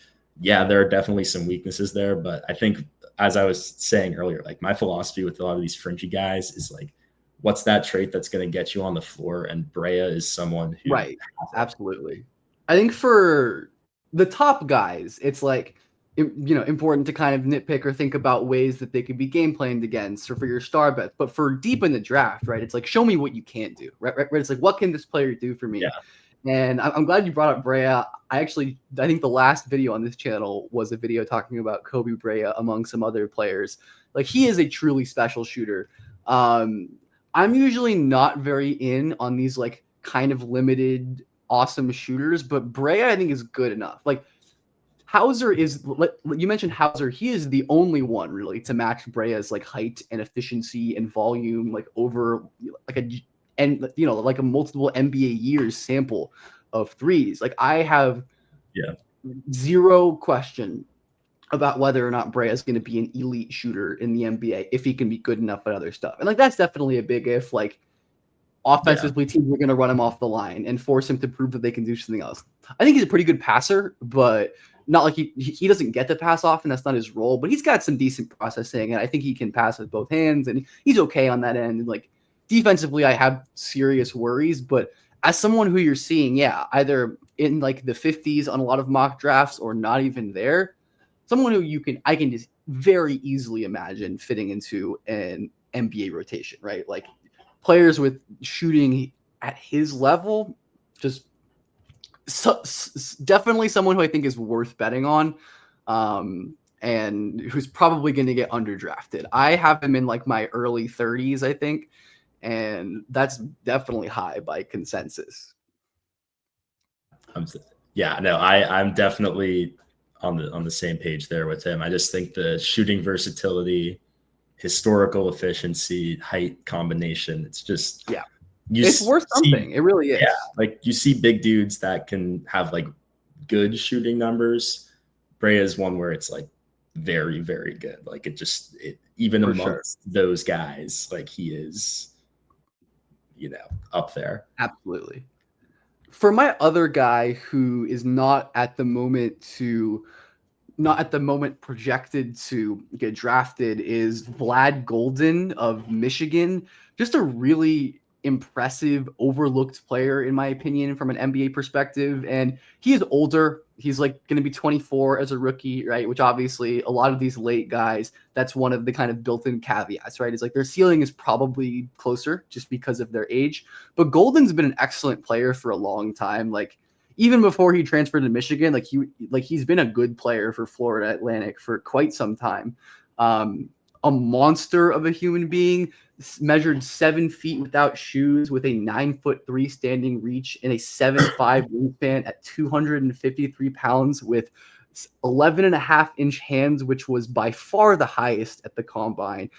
yeah, there are definitely some weaknesses there, but I think, as I was saying earlier, like, my philosophy with a lot of these fringy guys is like, what's that trait that's going to get you on the floor? And Brea is someone who, right. Absolutely. I think for the top guys, it's like, important to kind of nitpick or think about ways that they could be game planned against, or for your star bets. But for deep in the draft, right, it's like, show me what you can't do, right? It's like, what can this player do for me? Yeah. And I'm glad you brought up Brea. I think the last video on this channel was a video talking about Kobe Brea among some other players. Like, he is a truly special shooter. I'm usually not very in on these like kind of limited awesome shooters, but Brea I think is good enough. Like, Hauser is, you mentioned Hauser. He is the only one really to match Brea's like height and efficiency and volume, like over like like a multiple NBA years sample of threes. Like I have Yeah. zero question about whether or not Brea is going to be an elite shooter in the NBA if he can be good enough at other stuff. And like that's definitely a big if. Like offensively, teams are going to run him off the line and force him to prove that they can do something else. I think he's a pretty good passer, but not like he doesn't get to pass often. That's not his role, but he's got some decent processing, and I think he can pass with both hands, and he's okay on that end. And like defensively, I have serious worries, but as someone who you're seeing, yeah, either in like the 50s on a lot of mock drafts or not even there, someone who I can just very easily imagine fitting into an NBA rotation, right? Like players with shooting at his level, just definitely someone who I think is worth betting on, and who's probably going to get underdrafted. I have him in like my early 30s, I think, and that's definitely high by consensus. I'm definitely on the same page there with him. I just think the shooting versatility, historical efficiency, height combination, it's just it's worth something. It really is. Yeah, like you see big dudes that can have like good shooting numbers. Brea is one where it's like very, very good. Like even for amongst those guys, like he is, up there. Absolutely. For my other guy who is not at the moment projected to get drafted is Vlad Golden of Michigan. Just a really impressive, overlooked player, in my opinion, from an NBA perspective. And he is older. He's like going to be 24 as a rookie, right? Which obviously a lot of these late guys, that's one of the kind of built-in caveats, right? It's like their ceiling is probably closer just because of their age. But Golden's been an excellent player for a long time. Like even before he transferred to Michigan, he's been a good player for Florida Atlantic for quite some time. A monster of a human being, measured 7 feet without shoes with a 9'3" standing reach and a 7'5" wingspan at 253 pounds with 11.5-inch hands, which was by far the highest at the combine.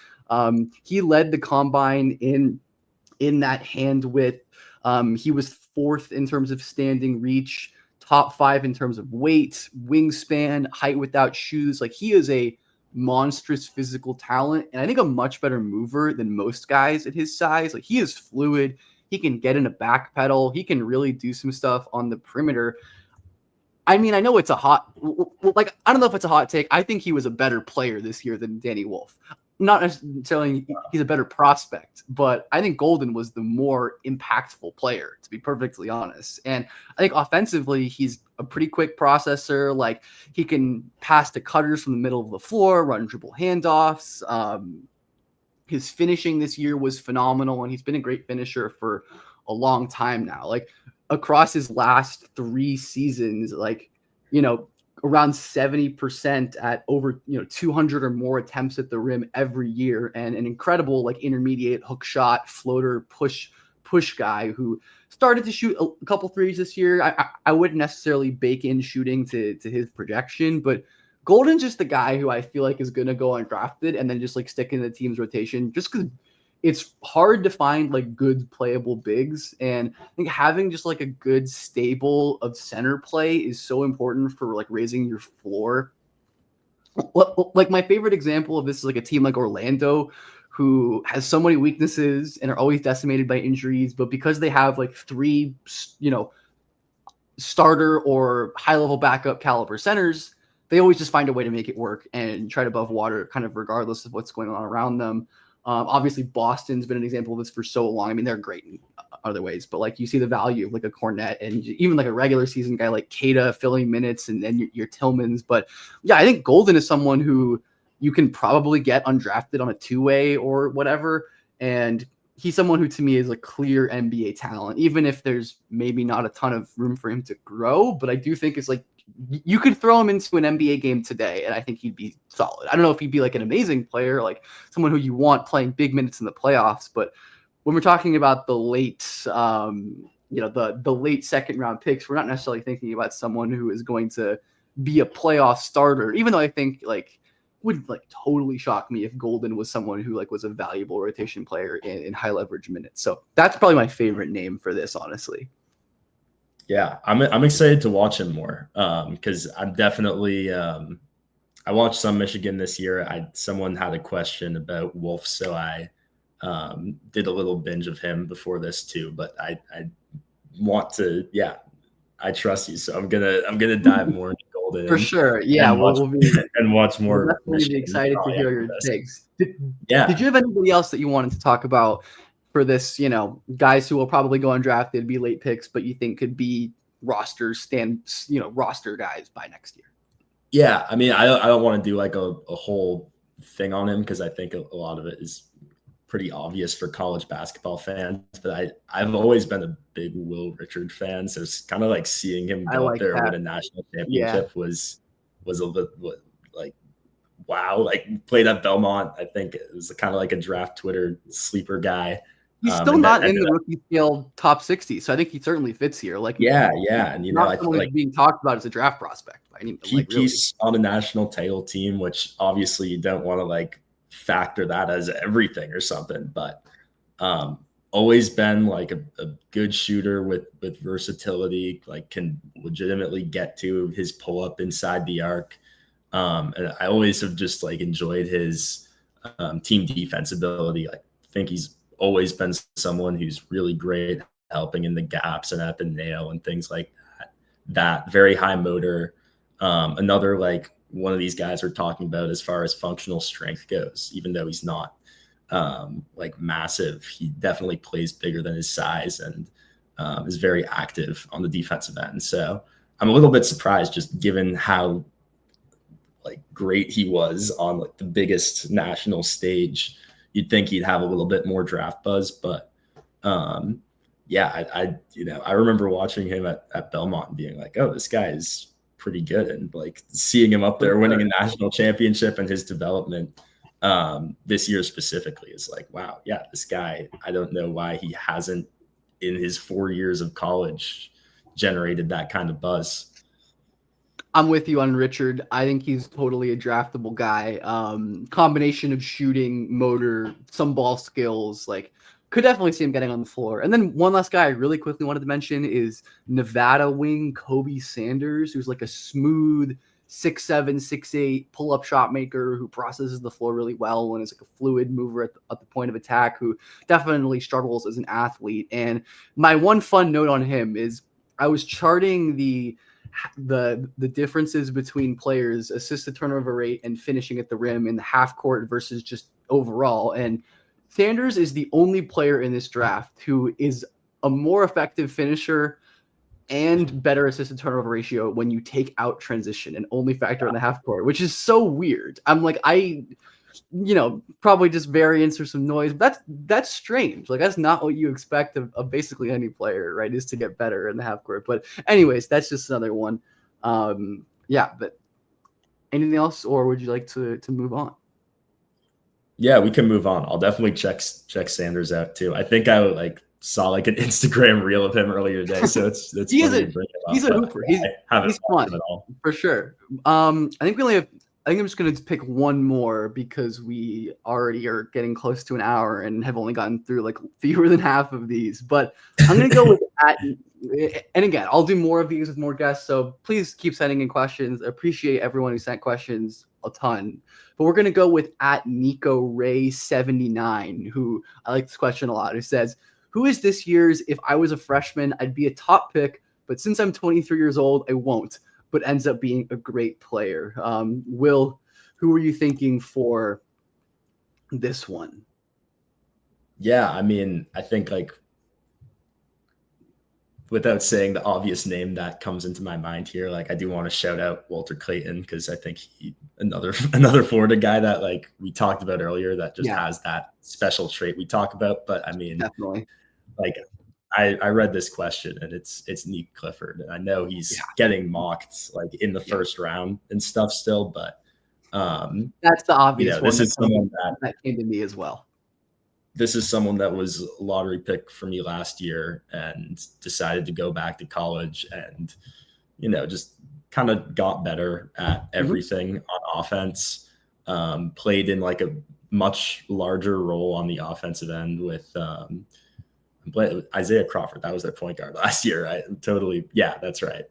He led the combine in that hand width. He was fourth in terms of standing reach, top 5 in terms of weight, wingspan, height without shoes. Like he is a monstrous physical talent, and I think a much better mover than most guys at his size. Like he is fluid. He can get in a back pedal. He can really do some stuff on the perimeter. I mean, I know it's I don't know if it's a hot take. I think he was a better player this year than Danny Wolf. Not necessarily he's a better prospect, but I think Golden was the more impactful player, to be perfectly honest. And I think offensively, he's a pretty quick processor. Like he can pass to cutters from the middle of the floor, run dribble handoffs. His finishing this year was phenomenal, and he's been a great finisher for a long time now. Like across his last 3 seasons, around 70% at over 200 or more attempts at the rim every year, and an incredible like intermediate hook shot, floater, push guy who started to shoot a couple threes this year. I wouldn't necessarily bake in shooting to his projection, but Golden's just the guy who I feel like is going to go undrafted and then just like stick in the team's rotation just because it's hard to find like good playable bigs. And I think having just like a good stable of center play is so important for like raising your floor. Like my favorite example of this is like a team like Orlando, who has so many weaknesses and are always decimated by injuries, but because they have like 3, starter or high level backup caliber centers, they always just find a way to make it work and try to above water kind of regardless of what's going on around them. Obviously, Boston's been an example of this for so long. I mean, they're great in other ways, but like you see the value of like a Cornet and even like a regular season guy like Keita filling minutes and then your Tillmans. But yeah, I think Golden is someone who you can probably get undrafted on a 2-way or whatever. And he's someone who to me is a clear NBA talent, even if there's maybe not a ton of room for him to grow. But I do think it's like you could throw him into an NBA game today, and I think he'd be solid. I don't know if he'd be like an amazing player, like someone who you want playing big minutes in the playoffs. But when we're talking about the late, the late second round picks, we're not necessarily thinking about someone who is going to be a playoff starter, even though I think like would like totally shock me if Golden was someone who like was a valuable rotation player in high leverage minutes. So that's probably my favorite name for this, honestly. Yeah, I'm excited to watch him more because I'm definitely I watched some Michigan this year. Someone had a question about Wolf, so I did a little binge of him before this too. But I want to, yeah, I trust you, so I'm gonna dive more into Golden For sure. Yeah, and watch we'll be and watch we'll more definitely be Michigan excited to probably hear after your this. takes. Did Yeah, you have anybody else that you wanted to talk about for this, you know, guys who will probably go undrafted, be late picks, but you think could be roster guys by next year? yeah. I mean, I don't want to do like a whole thing on him because I think a lot of it is pretty obvious for college basketball fans, but I've always been a big Will Richard fan. So it's kind of like seeing him I go up like there and that. win a national Yeah. championship was a little like, wow. Like played at Belmont. I think it was kind of like a draft Twitter sleeper guy. He's still And that not in the rookie scale top 60, so I think he certainly fits here. Like, yeah. And you know, not I feel someone like who's being talked about as a draft prospect by any like really. he's on a national title team, which obviously you don't want to like factor that as everything or something, but always been like a good shooter with versatility, like can legitimately get to his pull up inside the arc. And I always have just like enjoyed his team defense ability. I think he's always been someone who's really great helping in the gaps and at the nail and things like that. That very high motor. Another like one of these guys we're talking about as far as functional strength goes, even though he's not like massive, he definitely plays bigger than his size and is very active on the defensive end. So I'm a little bit surprised just given how like great he was on like the biggest national stage. You'd think he'd have a little bit more draft buzz, but yeah, I remember watching him at Belmont and being like, oh, this guy is pretty good, and like seeing him up there winning a national championship and his development this year specifically is like, wow, yeah, this guy, I don't know why he hasn't in his 4 years of college generated that kind of buzz. I'm with you on Richard. I think he's totally a draftable guy. Combination of shooting, motor, some ball skills, like could definitely see him getting on the floor. And then one last guy I really quickly wanted to mention is Nevada wing Kobe Sanders, who's like a smooth 6'7", 6'8" pull-up shot maker who processes the floor really well and is like a fluid mover at the point of attack, who definitely struggles as an athlete. And my one fun note on him is I was charting the differences between players' assisted turnover rate and finishing at the rim in the half court versus just overall. And Sanders is the only player in this draft who is a more effective finisher and better assisted turnover ratio when you take out transition and only factor in the half court, which is so weird. I'm like, probably just variance or some noise. That's strange. Like that's not what you expect of basically any player, right? Is to get better in the half court. But anyways, that's just another one. Yeah, but anything else, or would you like to move on? Yeah, we can move on. I'll definitely check Sanders out too. I think I saw like an Instagram reel of him earlier today, so it's funny to bring him up. He's a hooper. He's fun at all for sure. I think I'm just going to pick one more because we already are getting close to an hour and have only gotten through like fewer than half of these. But I'm going to go with and again, I'll do more of these with more guests. So please keep sending in questions. I appreciate everyone who sent questions a ton. But we're going to go with Nico Ray 79, who I like this question a lot, who says, who is this year's if I was a freshman, I'd be a top pick, but since I'm 23 years old, I won't, but ends up being a great player. Will, who are you thinking for this one? Yeah, I mean, I think like without saying the obvious name that comes into my mind here, like I do want to shout out Walter Clayton because I think another Florida guy that like we talked about earlier that just has that special trait we talk about. But I mean, definitely. Like I read this question and it's Nick Clifford. And I know he's getting mocked like in the first round and stuff still, but that's the obvious one. This is someone that came to me as well. This is someone that was a lottery pick for me last year and decided to go back to college and, just kind of got better at Mhm. everything on offense. Played in like a much larger role on the offensive end with Isaiah Crawford. That was their point guard last year, right? Totally. Yeah, that's right.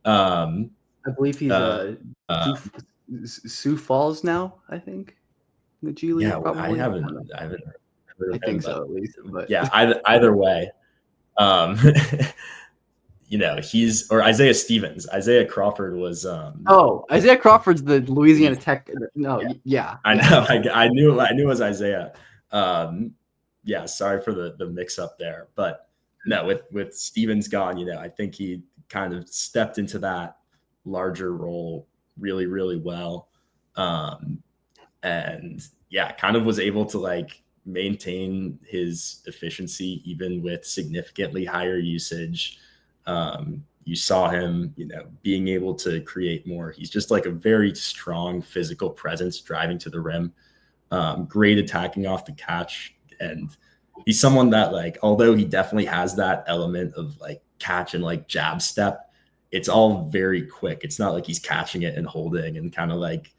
Um, I believe he's uh, Sioux, Sioux Falls now, I think. In the G yeah, League, probably. I haven't heard I of him, think but so, at least. But yeah, either way, um, he's or Isaiah Stevens. Isaiah Crawford was oh, Isaiah Crawford's the Louisiana Louisiana. Tech. No, Yeah, yeah, I yeah. know. I knew it was Isaiah. Um, yeah, sorry for the mix up there, but no, with Stevens gone, I think he kind of stepped into that larger role really, really well. And yeah, kind of was able to like maintain his efficiency even with significantly higher usage. You saw him, being able to create more. He's just like a very strong physical presence driving to the rim. Great attacking off the catch. And he's someone that like, although he definitely has that element of like catch and like jab step, it's all very quick. It's not like he's catching it and holding and kind of like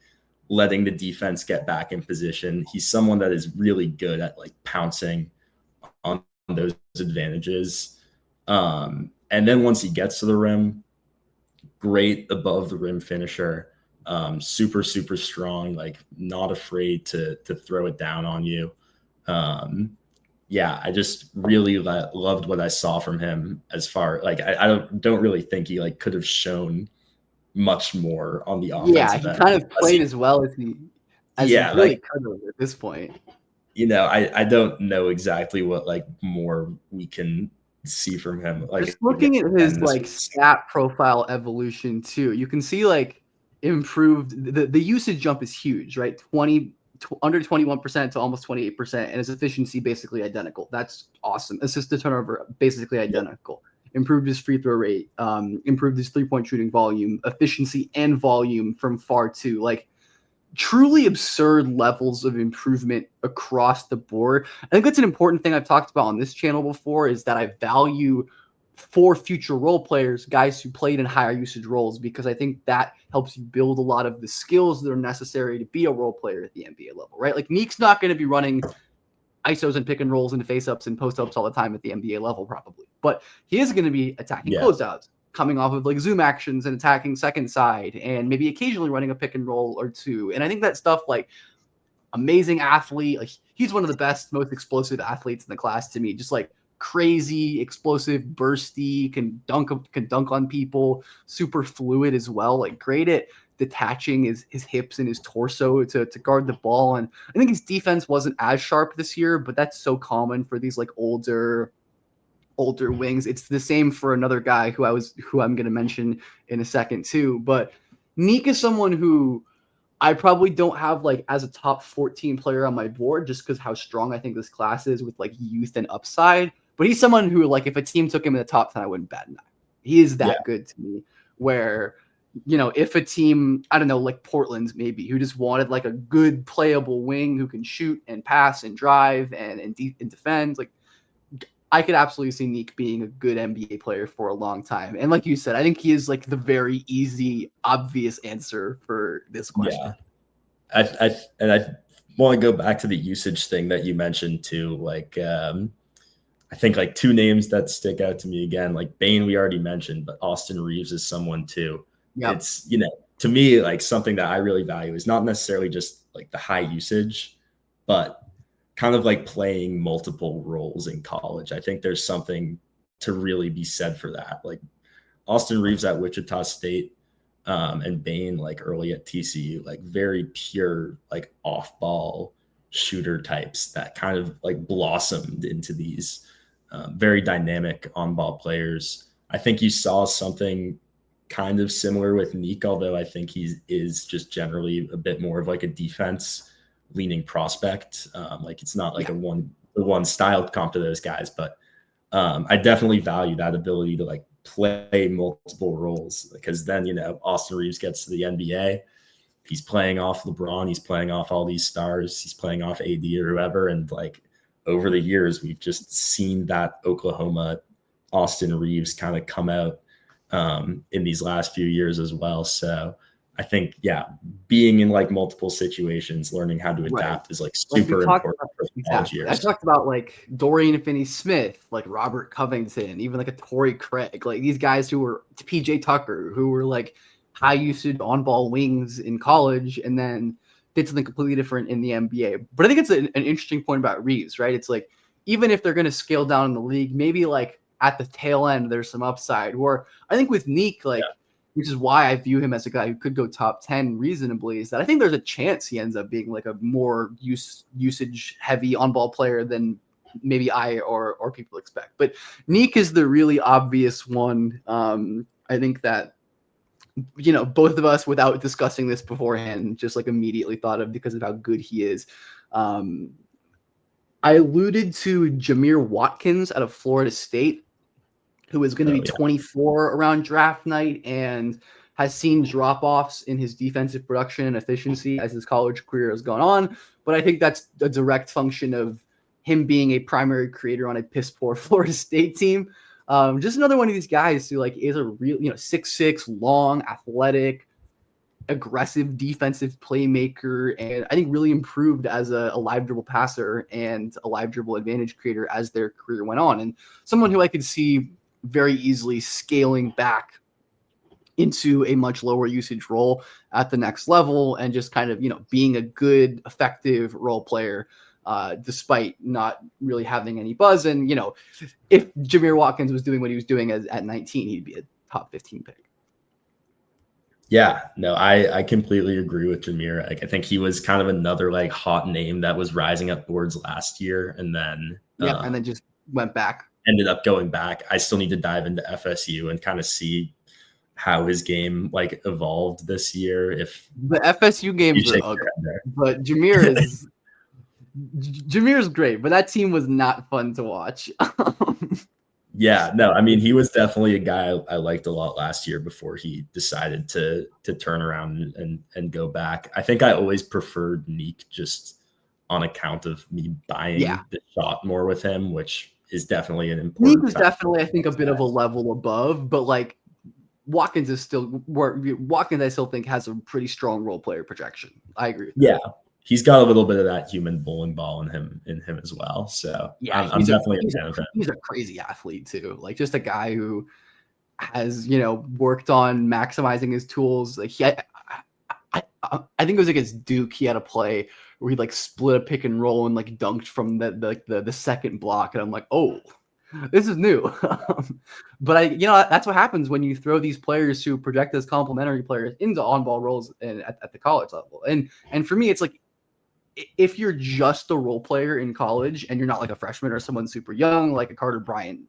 letting the defense get back in position. He's someone that is really good at like pouncing on those advantages. And then once he gets to the rim, great above the rim finisher. Super, super strong, like not afraid to throw it down on you. Yeah, I just really loved what I saw from him as far like I don't really think he like could have shown much more on the Yeah, offensive he end kind of because played as well as he yeah, really like could have at this point. I don't know exactly what like more we can see from him. Just Like looking at his again, this like was stat profile evolution too, you can see like improved the usage jump is huge, right? Under 21% to almost 28%, and his efficiency basically identical. That's awesome. Assist to turnover basically identical. Improved his free throw rate, improved his 3-point shooting volume, efficiency and volume from far too. Like truly absurd levels of improvement across the board. I think that's an important thing I've talked about on this channel before is that I value for future role players, guys who played in higher usage roles, because I think that helps you build a lot of the skills that are necessary to be a role player at the NBA level, right? Like Neek's not going to be running ISOs and pick and rolls and face ups and post ups all the time at the NBA level, probably, but he is going to be attacking yeah, closeouts, coming off of like zoom actions and attacking second side, and maybe occasionally running a pick and roll or two. And I think that stuff, like amazing athlete, like he's one of the best, most explosive athletes in the class to me. Just like crazy, explosive, bursty, can dunk on people, super fluid as well. Like great at detaching his hips and his torso to guard the ball. And I think his defense wasn't as sharp this year, but that's so common for these like older wings. It's the same for another guy who I'm going to mention in a second too. But Neek is someone who I probably don't have like as a top 14 player on my board just because how strong I think this class is with like youth and upside. But he's someone who, like, if a team took him in the top 10, I wouldn't bat an eye. He is yeah, that good to me. Where, if a team, I don't know, like Portland's maybe, who just wanted like a good playable wing who can shoot and pass and drive and defend, like I could absolutely see Neek being a good NBA player for a long time. And like you said, I think he is like the very easy, obvious answer for this yeah. question. I want to go back to the usage thing that you mentioned too. Like, I think like two names that stick out to me again, like Bane, we already mentioned, but Austin Reeves is someone too. Yep. It's, to me, like something that I really value is not necessarily just like the high usage, but kind of like playing multiple roles in college. I think there's something to really be said for that. Like Austin Reeves at Wichita State, and Bane like early at TCU, like very pure, like off ball shooter types that kind of like blossomed into these very dynamic on ball players. I think you saw something kind of similar with Neek, although I think he is just generally a bit more of like a defense leaning prospect. Like it's not like Yeah. a one style comp to those guys, but I definitely value that ability to like play multiple roles because then, Austin Reeves gets to the NBA. He's playing off LeBron. He's playing off all these stars. He's playing off AD or whoever. And like over the years, we've just seen that Oklahoma Austin Reeves kind of come out in these last few years as well. So I think, yeah, being in like multiple situations, learning how to adapt is like Like we super talked important about, for college exactly. I years. talked about like Dorian Finney-Smith, like Robert Covington, even like a Torrey Craig, like these guys who were PJ Tucker, who were like high usage on ball wings in college, and then did something completely different in the NBA. But I think it's an interesting point about Reeves, right? It's like even if they're going to scale down in the league, maybe like at the tail end there's some upside. Where I think with Neek, like. Yeah. Which is why I view him as a guy who could go top 10 reasonably, is that I think there's a chance he ends up being like a more usage heavy on ball player than maybe I or people expect. But Neek is the really obvious one. I think that, you know, both of us, without discussing this beforehand, just like immediately thought of because of how good he is. I alluded to Jameer Watkins out of Florida State, who is going to be 24 around draft night and has seen drop-offs in his defensive production and efficiency as his college career has gone on. But I think that's a direct function of him being a primary creator on a piss-poor Florida State team. Just another one of these guys who like is a real, 6'6", long, athletic, aggressive defensive playmaker, and I think really improved as a live dribble passer and a live dribble advantage creator as their career went on. And someone who I could see very easily scaling back into a much lower usage role at the next level and just kind of, being a good, effective role player, despite not really having any buzz. And, if Jameer Watkins was doing what he was doing at 19, he'd be a top 15 pick. Yeah, no, I completely agree with Jameer. Like, I think he was kind of another like hot name that was rising up boards last year, and then and then just went back. Ended up going back. I still need to dive into FSU and kind of see how his game like evolved this year. If the FSU games are ugly, but Jameer is great, but that team was not fun to watch. Yeah, no, I mean, he was definitely a guy I liked a lot last year before he decided to turn around and go back. I think I always preferred Neek just on account of me buying the shot more with him, which is definitely an important. Neek was definitely, I think, a bit of a level above, but like Watkins is still Watkins. I still think has a pretty strong role player projection. I agree. Yeah. He's got a little bit of that human bowling ball in him as well. So yeah, I'm definitely a fan of him. He's a crazy athlete too. Like just a guy who has, worked on maximizing his tools. Like I think it was against Duke. He had a play where he like split a pick and roll and like dunked from the second block. And I'm like, oh, this is new. But that's what happens when you throw these players who project as complementary players into on-ball roles at the college level. And for me, it's like, if you're just a role player in college and you're not like a freshman or someone super young, like a Carter Bryant,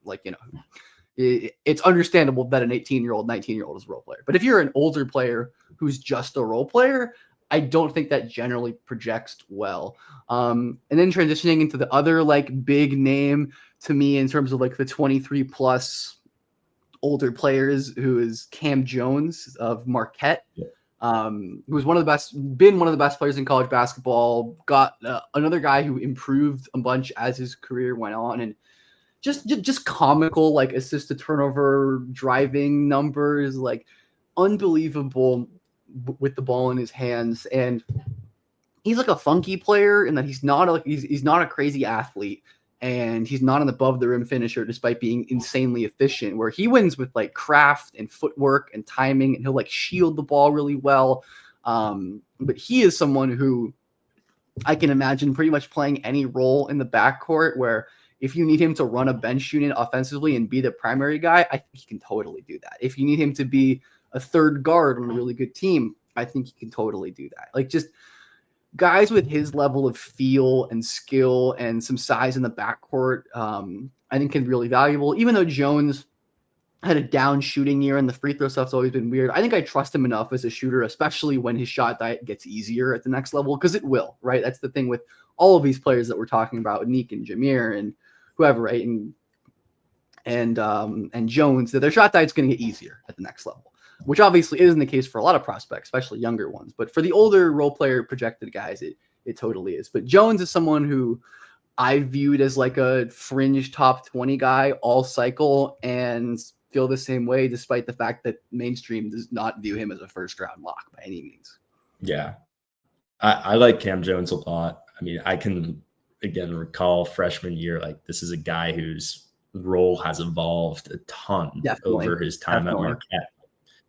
it's understandable that an 18-year-old, 19-year-old is a role player. But if you're an older player who's just a role player, I don't think that generally projects well. And then transitioning into the other like big name to me in terms of like the 23 plus older players, who is Cam Jones of Marquette. Yeah. Who was been one of the best players in college basketball, got another guy who improved a bunch as his career went on, and just comical, like assist to turnover driving numbers, like unbelievable with the ball in his hands. And he's like a funky player in that he's not a crazy athlete, and he's not an above the rim finisher despite being insanely efficient, where he wins with like craft and footwork and timing, and he'll like shield the ball really well. But he is someone who I can imagine pretty much playing any role in the backcourt, where if you need him to run a bench unit offensively and be the primary guy, I think he can totally do that. If you need him to be a third guard on a really good team, I think he can totally do that. Like just guys with his level of feel and skill and some size in the backcourt, I think can be really valuable. Even though Jones had a down shooting year and the free throw stuff's always been weird, I think I trust him enough as a shooter, especially when his shot diet gets easier at the next level, because it will, right? That's the thing with all of these players that we're talking about, Neek and Jameer and whoever, right? And Jones, that their shot diet's going to get easier at the next level, which obviously isn't the case for a lot of prospects, especially younger ones. But for the older role player projected guys, it totally is. But Jones is someone who I viewed as like a fringe top 20 guy all cycle. And feel the same way, despite the fact that mainstream does not view him as a first round lock by any means. Yeah. I like Cam Jones a lot. I mean, I can again recall freshman year, like this is a guy whose role has evolved a ton over his time at Marquette.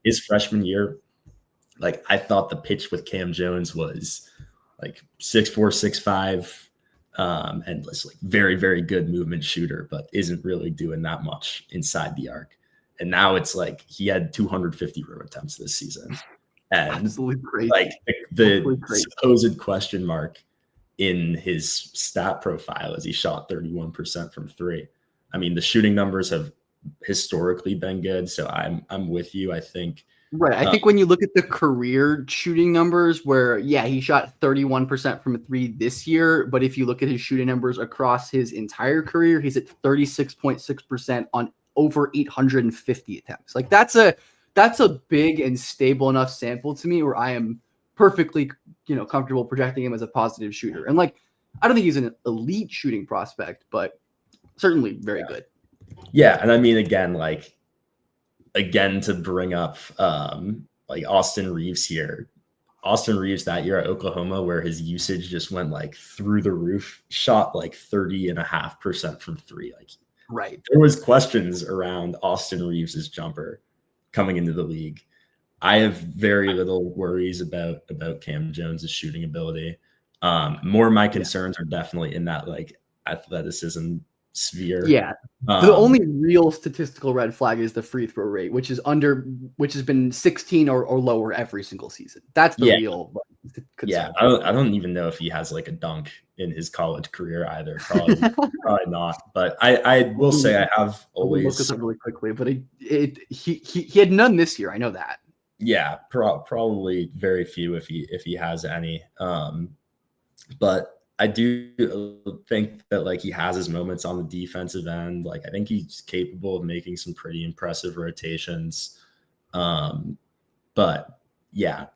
His freshman year, like I thought the pitch with Cam Jones was like 6'4", 6'5", and was like very, very good movement shooter, but isn't really doing that much inside the arc. And now it's like he had 250 rim attempts this season. And absolutely crazy. Like the supposed question mark in his stat profile is he shot 31% from three. I mean, the shooting numbers have historically been good, so I'm with you. I think right. I think when you look at the career shooting numbers, where he shot 31% from three this year, but if you look at his shooting numbers across his entire career, he's at 36.6% on over 850 attempts. Like that's a big and stable enough sample to me where I am perfectly, comfortable projecting him as a positive shooter. And like, I don't think he's an elite shooting prospect, but certainly very good. Yeah. And I mean, again, to bring up like Austin Reeves here. Austin Reeves that year at Oklahoma, where his usage just went like through the roof, shot like 30.5% from three. Like, right. There was questions around Austin Reeves's jumper coming into the league. I have very little worries about Cam Jones's shooting ability. More of my concerns are definitely in that like athleticism sphere. Yeah. The only real statistical red flag is the free throw rate, which has been 16 or lower every single season. That's the real concern. Yeah, I don't even know if he has like a dunk in his college career either. Probably not. But I will say I have always look this up really quickly, but he had none this year. I know that. Yeah, probably very few if he has any. But I do think that like he has his moments on the defensive end. Like I think he's capable of making some pretty impressive rotations. But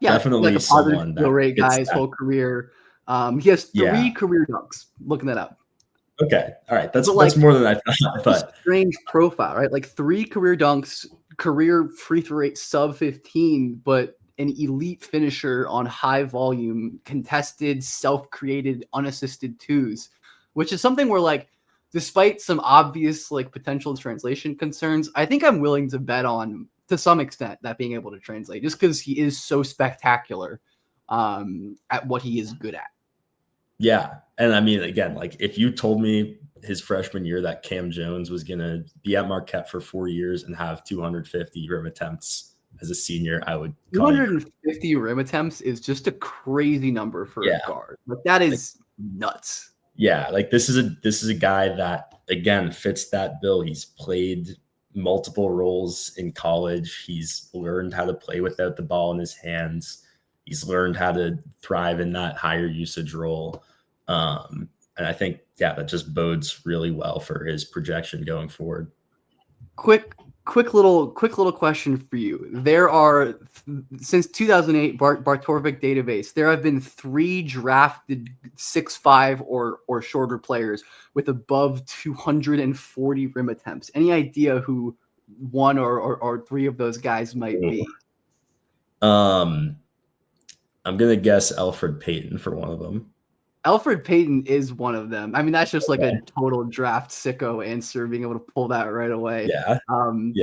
definitely like a someone that rate guy his whole career. He has 3 career dunks. Looking that up. Okay, all right, that's more than I thought. But strange profile, right? Like 3 career dunks, career free throw rate sub 15, but an elite finisher on high volume, contested, self-created, unassisted twos, which is something where like, despite some obvious like potential translation concerns, I think I'm willing to bet on to some extent that being able to translate just because he is so spectacular at what he is good at. Yeah. And I mean, again, like if you told me his freshman year that Cam Jones was going to be at Marquette for 4 years and have 250 rim attempts as a senior, I would. 250 rim attempts is just a crazy number for a guard. Like that is nuts. Yeah. Like this is a guy that again fits that bill. He's played multiple roles in college. He's learned how to play without the ball in his hands. He's learned how to thrive in that higher usage role. And I think, that just bodes really well for his projection going forward. Quick little question for you. There are, since 2008 Bartorvik database, there have been 3 drafted 6'5" or shorter players with above 240 rim attempts. Any idea who one or 3 of those guys might be? I'm gonna guess Elfrid Payton for one of them. Elfrid Payton is one of them. I mean, that's just like a total draft sicko answer, being able to pull that right away. Yeah. Payton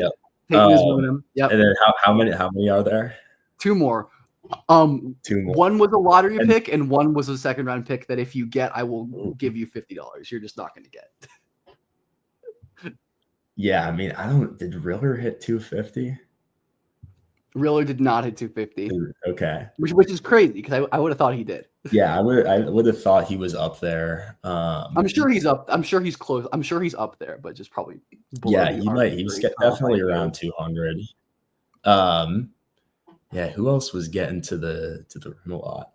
is one of them. Yep. And then how many are there? 2 more. 2 more. One was a lottery pick and one was a second round pick that if you get, I will give you $50. You're just not going to get. Yeah, I mean, did Riller hit 250? Riller did not hit 250. Okay. Which is crazy because I would have thought he did. Yeah, I would have thought he was up there. I'm sure he's up. I'm sure he's close. I'm sure he's up there, but just probably. Yeah, he might. He was definitely around 200. Yeah, who else was getting to the rim a lot?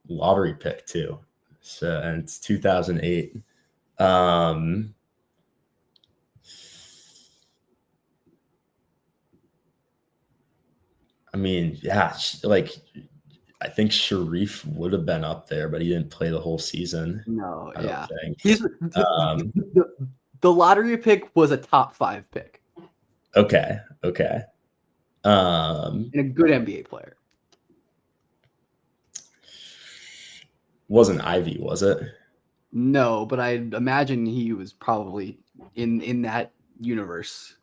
Lottery pick too. So, and it's 2008. I mean, yeah, like I think Sharif would have been up there, but he didn't play the whole season. No, I don't think. The lottery pick was a top 5 pick. Okay. And a good NBA player. Wasn't Ivy, was it? No, but I imagine he was probably in that universe.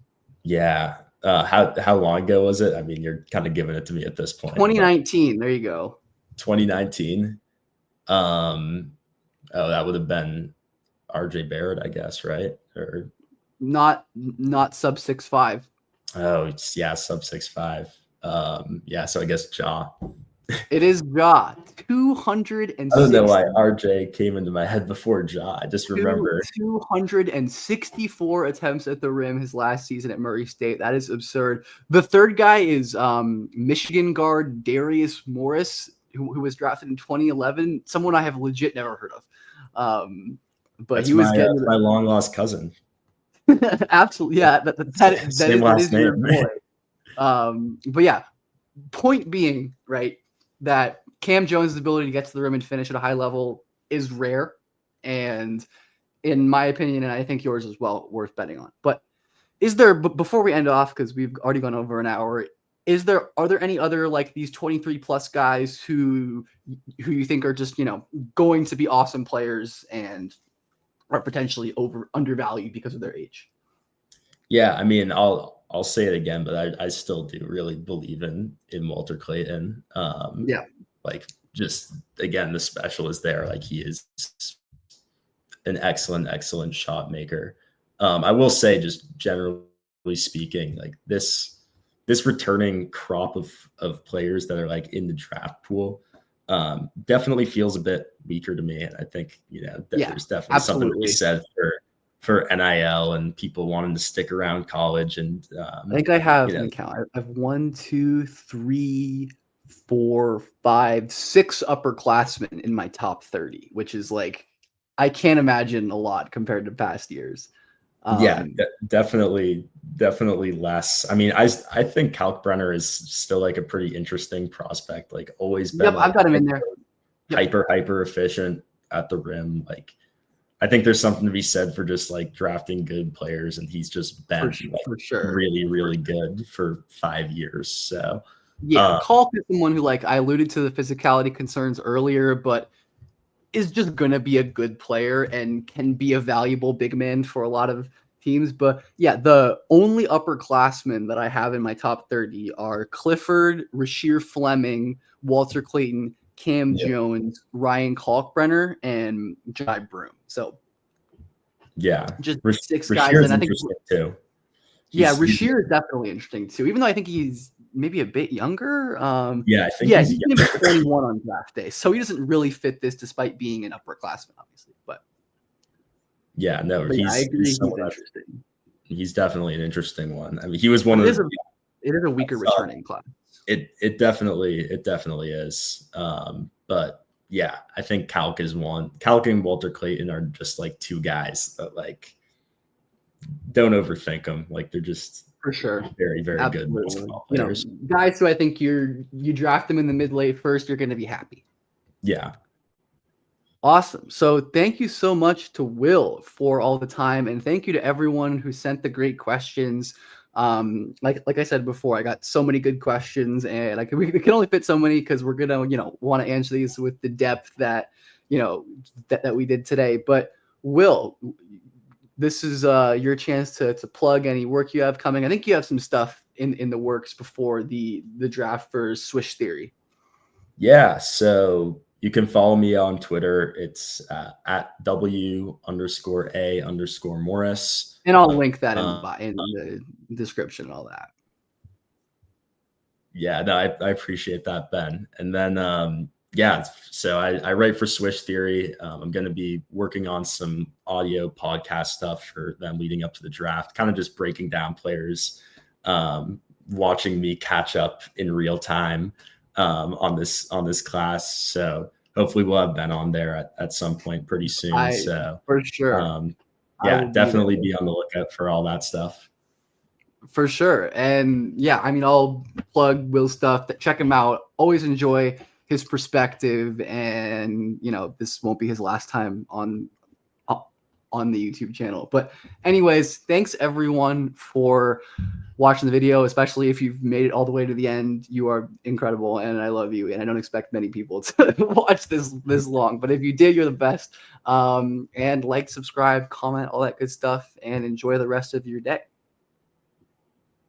Yeah. How long ago was it? I mean, you're kind of giving it to me at this point. 2019. There you go. 2019. Oh, that would have been RJ Barrett, I guess, right? Or Not sub 6'5". oh, yeah, sub 6'5". Yeah, so I guess Ja. It is Ja. 260. I don't know why RJ came into my head before Ja. I just remember 264 attempts at the rim his last season at Murray State. That is absurd. The third guy is Michigan guard Darius Morris, who was drafted in 2011. Someone I have legit never heard of. But that's he was getting my long lost cousin. absolutely, yeah. That is name. your boy. But yeah, point being, right, that Cam Jones' ability to get to the rim and finish at a high level is rare, and in my opinion, and I think yours as well, worth betting on. But is there, before we end off, because we've already gone over an hour, are there any other like these 23 plus guys who you think are just, going to be awesome players and are potentially undervalued because of their age? Yeah, I mean, I'll say it again, but I still do really believe in Walter Clayton. Yeah. Like, just again, the special is there. Like, he is an excellent shot maker. I will say, just generally speaking, like this returning crop of players that are like in the draft pool definitely feels a bit weaker to me. And I think, there's definitely something to be said for NIL and people wanting to stick around college. And I think I have an account. I have 1, 2, 3, 4, 5, 6 upperclassmen in my top 30, which is like, I can't imagine a lot compared to past years. Definitely less. I mean, I think Kalkbrenner is still like a pretty interesting prospect. Like, always been. I've got him in there. Hyper efficient at the rim. Like, I think there's something to be said for just like drafting good players, and he's just been for sure. really good for 5 years. So yeah, Kalk is someone who, like, I alluded to the physicality concerns earlier, but is just going to be a good player and can be a valuable big man for a lot of teams. But yeah, the only upperclassmen that I have in my top 30 are Clifford, Rasheer Fleming, Walter Clayton, Cam Jones, Ryan Kalkbrenner, and Jai Broom. So yeah, just 6 guys. Rasheer's And I think too. Rasheer is definitely interesting too, even though I think he's maybe a bit younger. I think he's going to be 21 on draft day, so he doesn't really fit this despite being an upperclassman, obviously. But I agree. He's interesting. He's definitely an interesting one. I mean, he was one of the. It is a weaker returning class. It definitely is. But yeah, I think Kalk is one. Kalk and Walter Clayton are just like 2 guys that, like, don't overthink them. Like, they're just for sure very good basketball players. Guys who I think you draft them in the mid-late first, you're going to be happy. Yeah. Awesome. So thank you so much to Will for all the time, and thank you to everyone who sent the great questions. Like I said before, I got so many good questions, and we can only fit so many because we're gonna want to answer these with the depth that that we did today. But Will, this is your chance to plug any work you have coming. I think you have some stuff in the works before the draft for Swish Theory. Yeah, so you can follow me on Twitter. It's at W_A_Morris. And I'll link that in the description and all that. Yeah, no, I appreciate that, Ben. And then, so I write for Swish Theory. I'm going to be working on some audio podcast stuff for them leading up to the draft, kind of just breaking down players, watching me catch up in real time on this class. So hopefully we'll have Ben on there at some point pretty soon. For sure. Definitely be on the lookout for all that stuff. For sure. And yeah, I mean, I'll plug Will's stuff. Check him out. Always enjoy his perspective. And, this won't be his last time on on the YouTube channel. But anyways, thanks everyone for watching the video, especially if you've made it all the way to the end. You are incredible, and I love you. And I don't expect many people to watch this long, but if you did, you're the best. And like, subscribe, comment, all that good stuff, and enjoy the rest of your day.